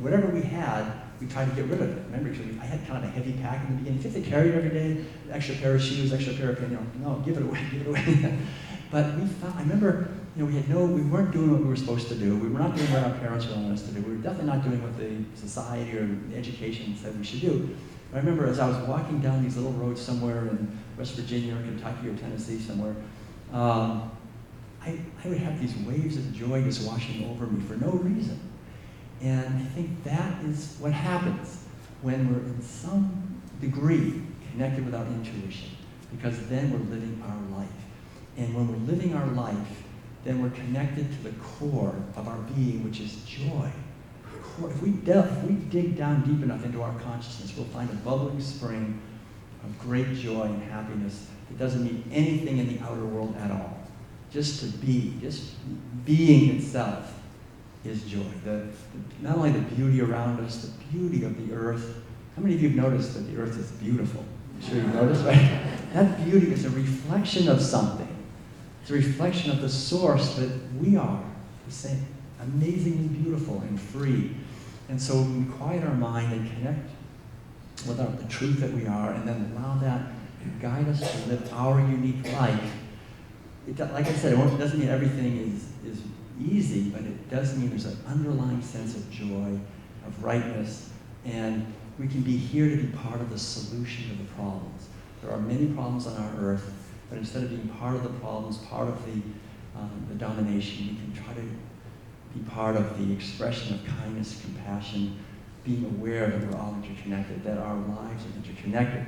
Whatever we had, we tried to get rid of it. Remember, I had kind of a heavy pack in the beginning. If you have to carry it every day, extra pair of shoes, extra pair of pants, no, give it away. But I remember, we weren't doing what we were supposed to do. We were not doing what our parents wanted us to do. We were definitely not doing what the society or the education said we should do. But I remember as I was walking down these little roads somewhere in West Virginia or Kentucky or Tennessee somewhere, I would have these waves of joy just washing over me for no reason. And I think that is what happens when we're in some degree connected with our intuition, because then we're living our life. And when we're living our life, then we're connected to the core of our being, which is joy. If we dig down deep enough into our consciousness, we'll find a bubbling spring of great joy and happiness that doesn't need anything in the outer world at all. Just to be, just being itself is joy. Not only the beauty around us, the beauty of the earth. How many of you have noticed that the earth is beautiful? I'm sure you've noticed, right? That beauty is a reflection of something. It's a reflection of the source that we are, the same, amazingly beautiful and free. And so when we quiet our mind and connect with the truth that we are, and then allow that to guide us to live our unique life, like I said, it doesn't mean everything is easy, but it does mean there's an underlying sense of joy, of rightness, and we can be here to be part of the solution to the problems. There are many problems on our earth, but instead of being part of the problems, part of the domination, we can try to be part of the expression of kindness, compassion, being aware that we're all interconnected, that our lives are interconnected.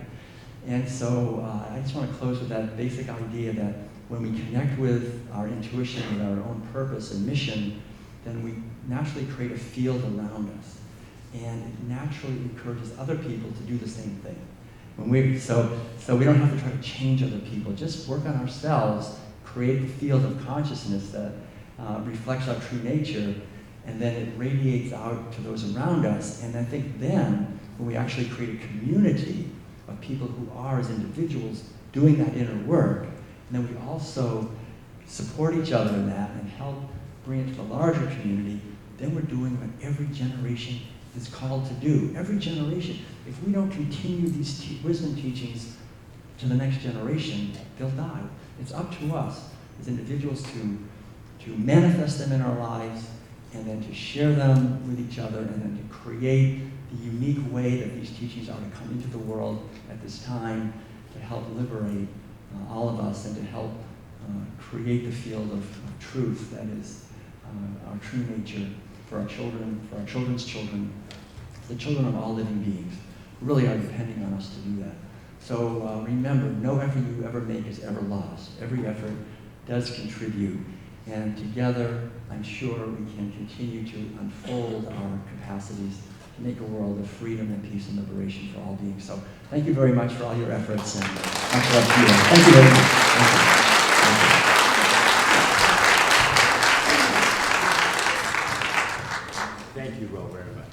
And so I just want to close with that basic idea that when we connect with our intuition, with our own purpose and mission, then we naturally create a field around us. And it naturally encourages other people to do the same thing. So we don't have to try to change other people. Just work on ourselves, create the field of consciousness that reflects our true nature, and then it radiates out to those around us. And I think then, when we actually create a community of people who are, as individuals, doing that inner work, and then we also support each other in that and help bring it to the larger community, then we're doing what every generation is called to do. Every generation. If we don't continue these wisdom teachings to the next generation, they'll die. It's up to us as individuals to manifest them in our lives, and then to share them with each other, and then to create the unique way that these teachings are to come into the world at this time to help liberate all of us and to help create the field of truth that is our true nature for our children, for our children's children, the children of all living beings who really are depending on us to do that. So remember, no effort you ever make is ever lost. Every effort does contribute. And together, I'm sure we can continue to unfold our capacities to make a world of freedom and peace and liberation for all beings. So thank you very much for all your efforts, and much love to you. Thank you very much. Thank you all very much.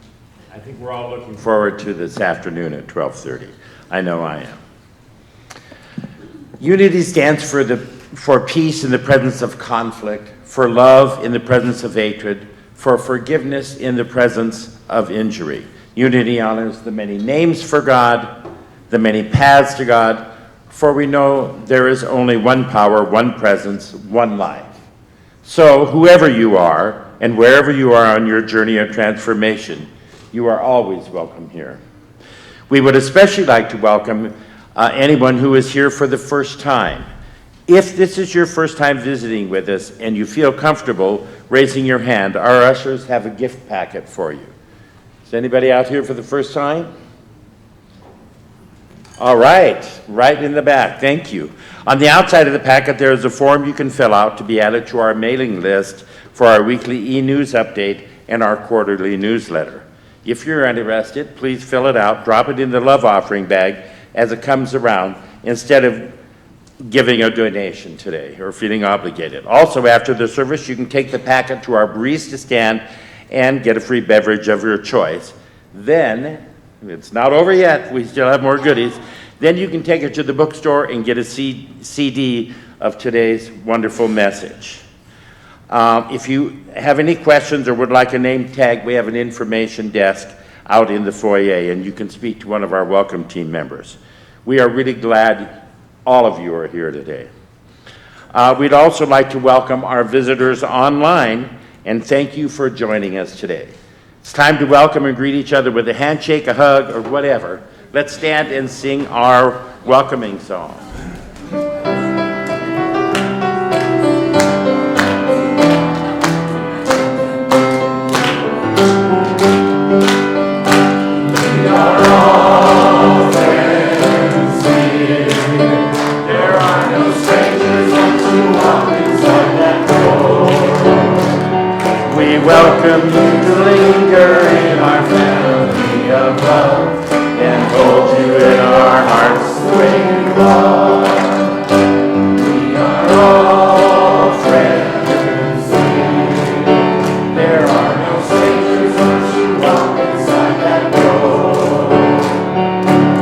I think we're all looking forward to this afternoon at 12:30. I know I am. Unity stands for peace in the presence of conflict, for love in the presence of hatred, for forgiveness in the presence of injury. Unity honors the many names for God, the many paths to God, for we know there is only one power, one presence, one life. So, whoever you are, and wherever you are on your journey of transformation, you are always welcome here. We would especially like to welcome anyone who is here for the first time. If this is your first time visiting with us and you feel comfortable raising your hand, our ushers have a gift packet for you. Is anybody out here for the first time? All right, right in the back, thank you. On the outside of the packet, there is a form you can fill out to be added to our mailing list for our weekly e-news update and our quarterly newsletter. If you're interested, please fill it out, drop it in the love offering bag as it comes around, instead of giving a donation today or feeling obligated. Also, after the service, you can take the packet to our barista stand and get a free beverage of your choice. Then, it's not over yet, we still have more goodies. Then you can take it to the bookstore and get a CD of today's wonderful message. If you have any questions or would like a name tag, we have an information desk out in the foyer, and you can speak to one of our welcome team members. We are really glad all of you are here today. We'd also like to welcome our visitors online and thank you for joining us today. It's time to welcome and greet each other with a handshake, a hug, or whatever. Let's stand and sing our welcoming song. Welcome you to linger in our family of love and hold you in our hearts the way you are. We are all friends here. There are no strangers once you walk inside that door.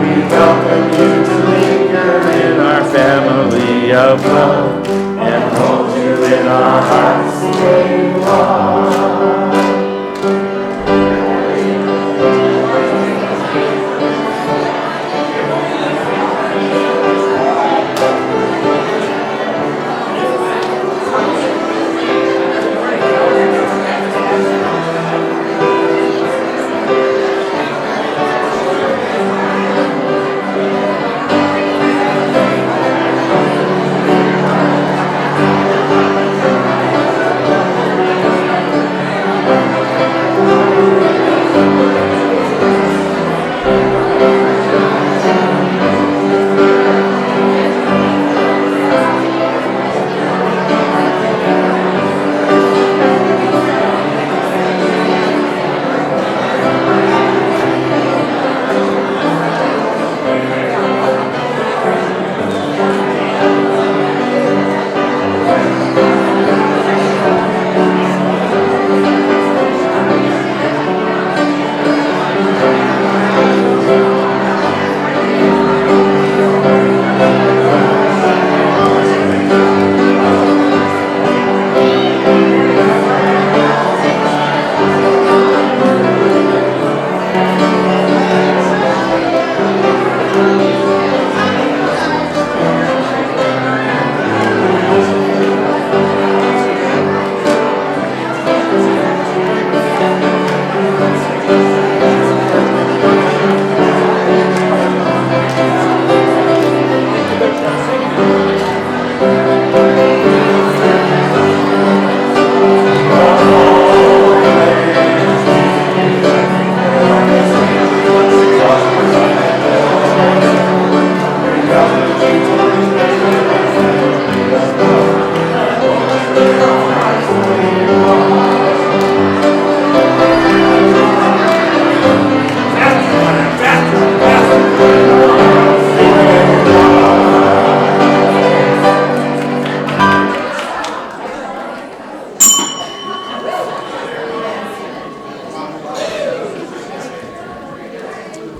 We welcome you to linger in our family of love and hold you in our hearts the way you are.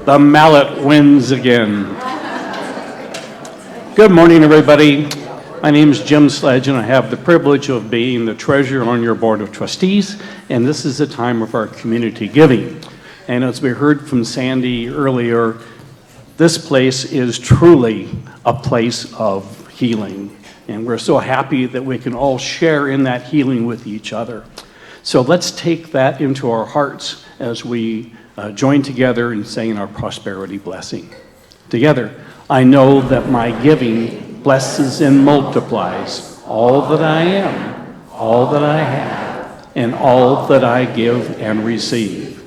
The mallet wins again. Good morning, everybody. My name is Jim Sledge, and I have the privilege of being the treasurer on your board of trustees, and this is the time of our community giving. And as we heard from Sandy earlier, this place is truly a place of healing And we're so happy that we can all share in that healing with each other. So let's take that into our hearts as we join together in saying our prosperity blessing. Together, I know that my giving blesses and multiplies all that I am, all that I have, and all that I give and receive.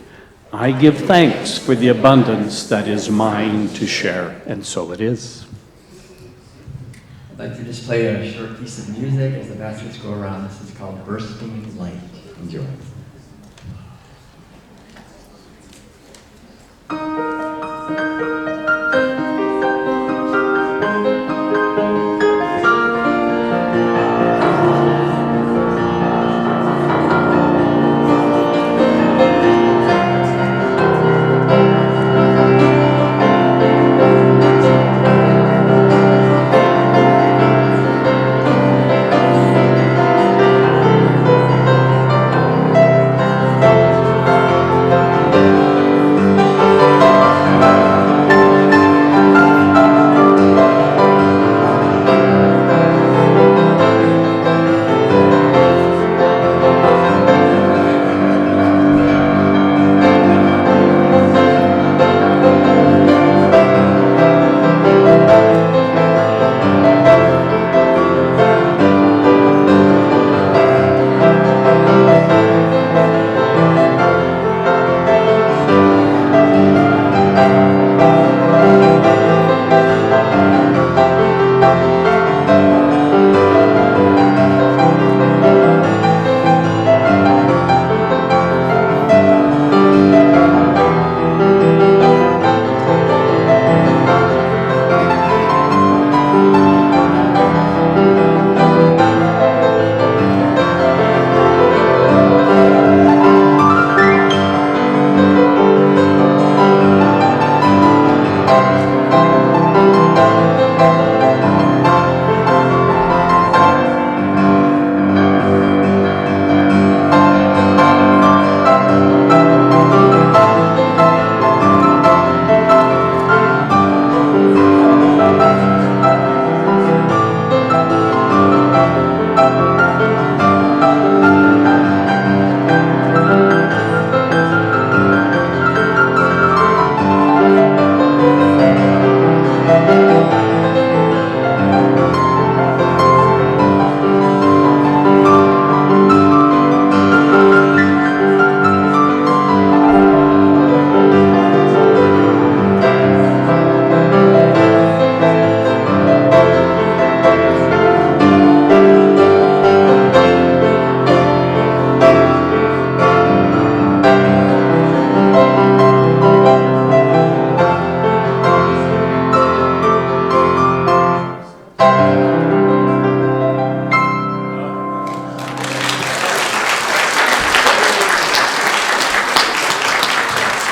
I give thanks for the abundance that is mine to share, and so it is. I'd like to just play a short piece of music as the baskets go around. This is called Bursting Light. Enjoy.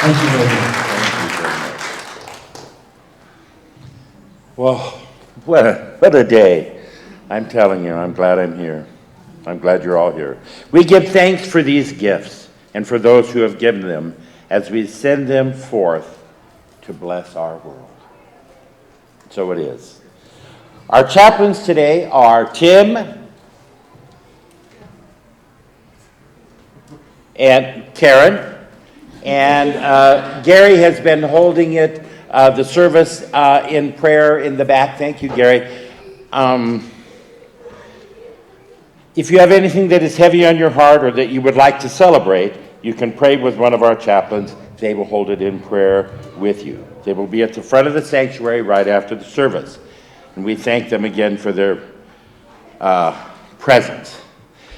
Thank you very much. Well, what a day. I'm telling you, I'm glad I'm here. I'm glad you're all here. We give thanks for these gifts and for those who have given them as we send them forth to bless our world. So it is. Our chaplains today are Tim and Karen, and Gary has been holding it, the service in prayer in the back. Thank you, Gary. If you have anything that is heavy on your heart or that you would like to celebrate, you can pray with one of our chaplains. They will hold it in prayer with you. They will be at the front of the sanctuary right after the service. And we thank them again for their presence.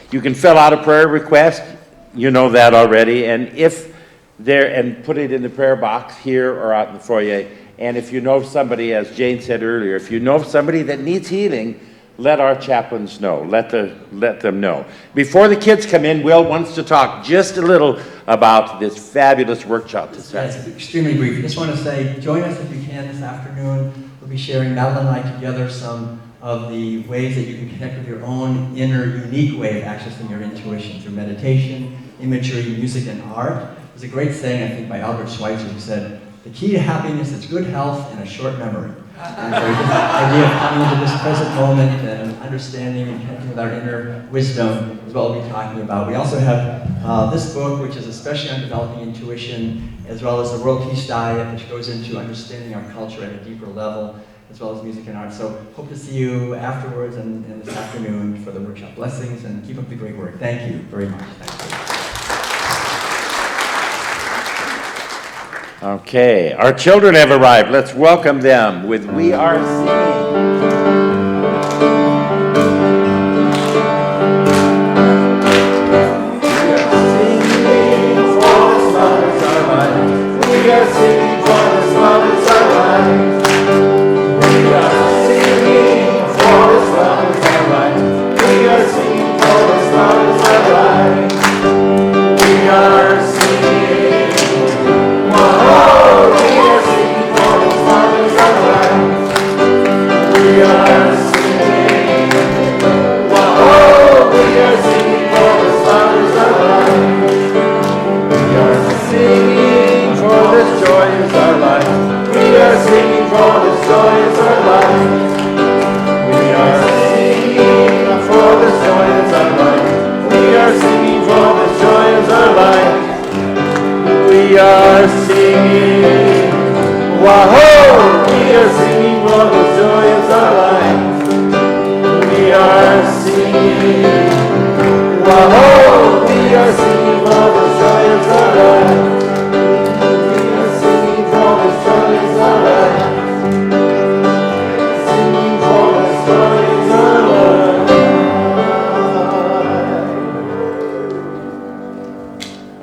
You can fill out a prayer request. You know that already. And put it in the prayer box here or out in the foyer. And if you know somebody, as Jane said earlier, if you know somebody that needs healing, let our chaplains know. Let them know. Before the kids come in, Will wants to talk just a little about this fabulous workshop this Yes, it's extremely brief. I just want to say, join us if you can this afternoon. We'll be sharing, Madeline and I together, some of the ways that you can connect with your own inner, unique way of accessing your intuition through meditation, imagery, music, and art. There's a great saying, I think, by Albert Schweitzer, who said, "The key to happiness is good health and a short memory." And so this idea of coming into this present moment and understanding and connecting with our inner wisdom is what we'll be talking about. We also have this book, which is especially on developing intuition, as well as the World Peace Diet, which goes into understanding our culture at a deeper level, as well as music and art. So hope to see you afterwards and this afternoon for the workshop. Blessings, and keep up the great work. Thank you very much. Thank you. Okay, our children have arrived. Let's welcome them with We Are Singing.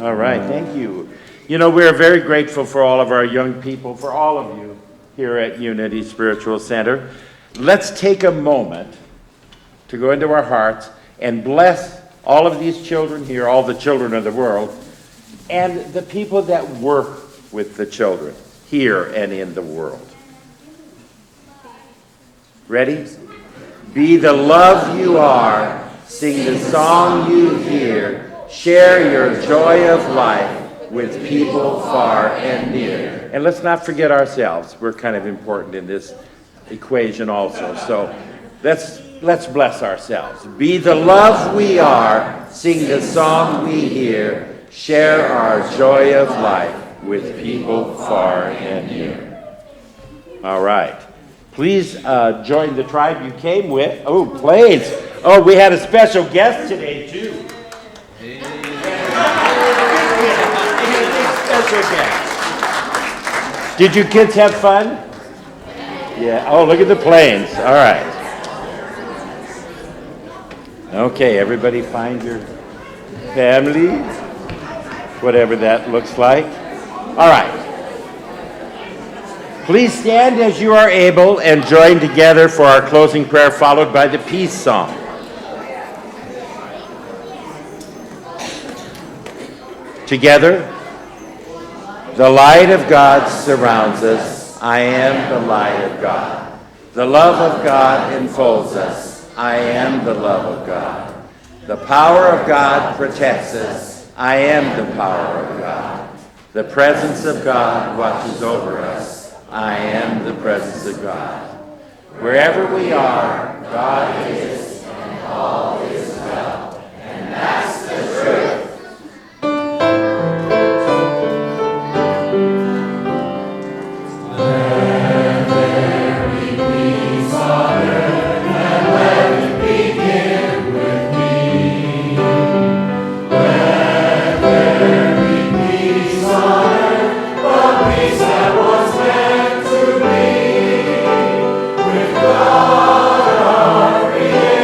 All right, thank you. You know, we're very grateful for all of our young people, for all of you here at Unity Spiritual Center. Let's take a moment to go into our hearts and bless all of these children here, all the children of the world, and the people that work with the children here and in the world. Ready? Be the love you are, sing the song you hear, share your joy of life with people far and near. And let's not forget ourselves. We're kind of important in this equation also. So let's bless ourselves. Be the love we are, sing the song we hear, share our joy of life with people far and near. All right. Please join the tribe you came with. Oh, planes. Oh, we had a special guest today, too. Special guest. Did you kids have fun? Yeah. Oh, look at the planes. All right. Okay, everybody find your family, whatever that looks like. All right. Please stand as you are able and join together for our closing prayer, followed by the peace song. Together, the light of God surrounds us. I am the light of God. The love of God enfolds us. I am the love of God. The power of God protects us. I am the power of God. The presence of God watches over us. I am the presence of God. Wherever we are, God is, and all is well. And that's the truth. God, our Creator.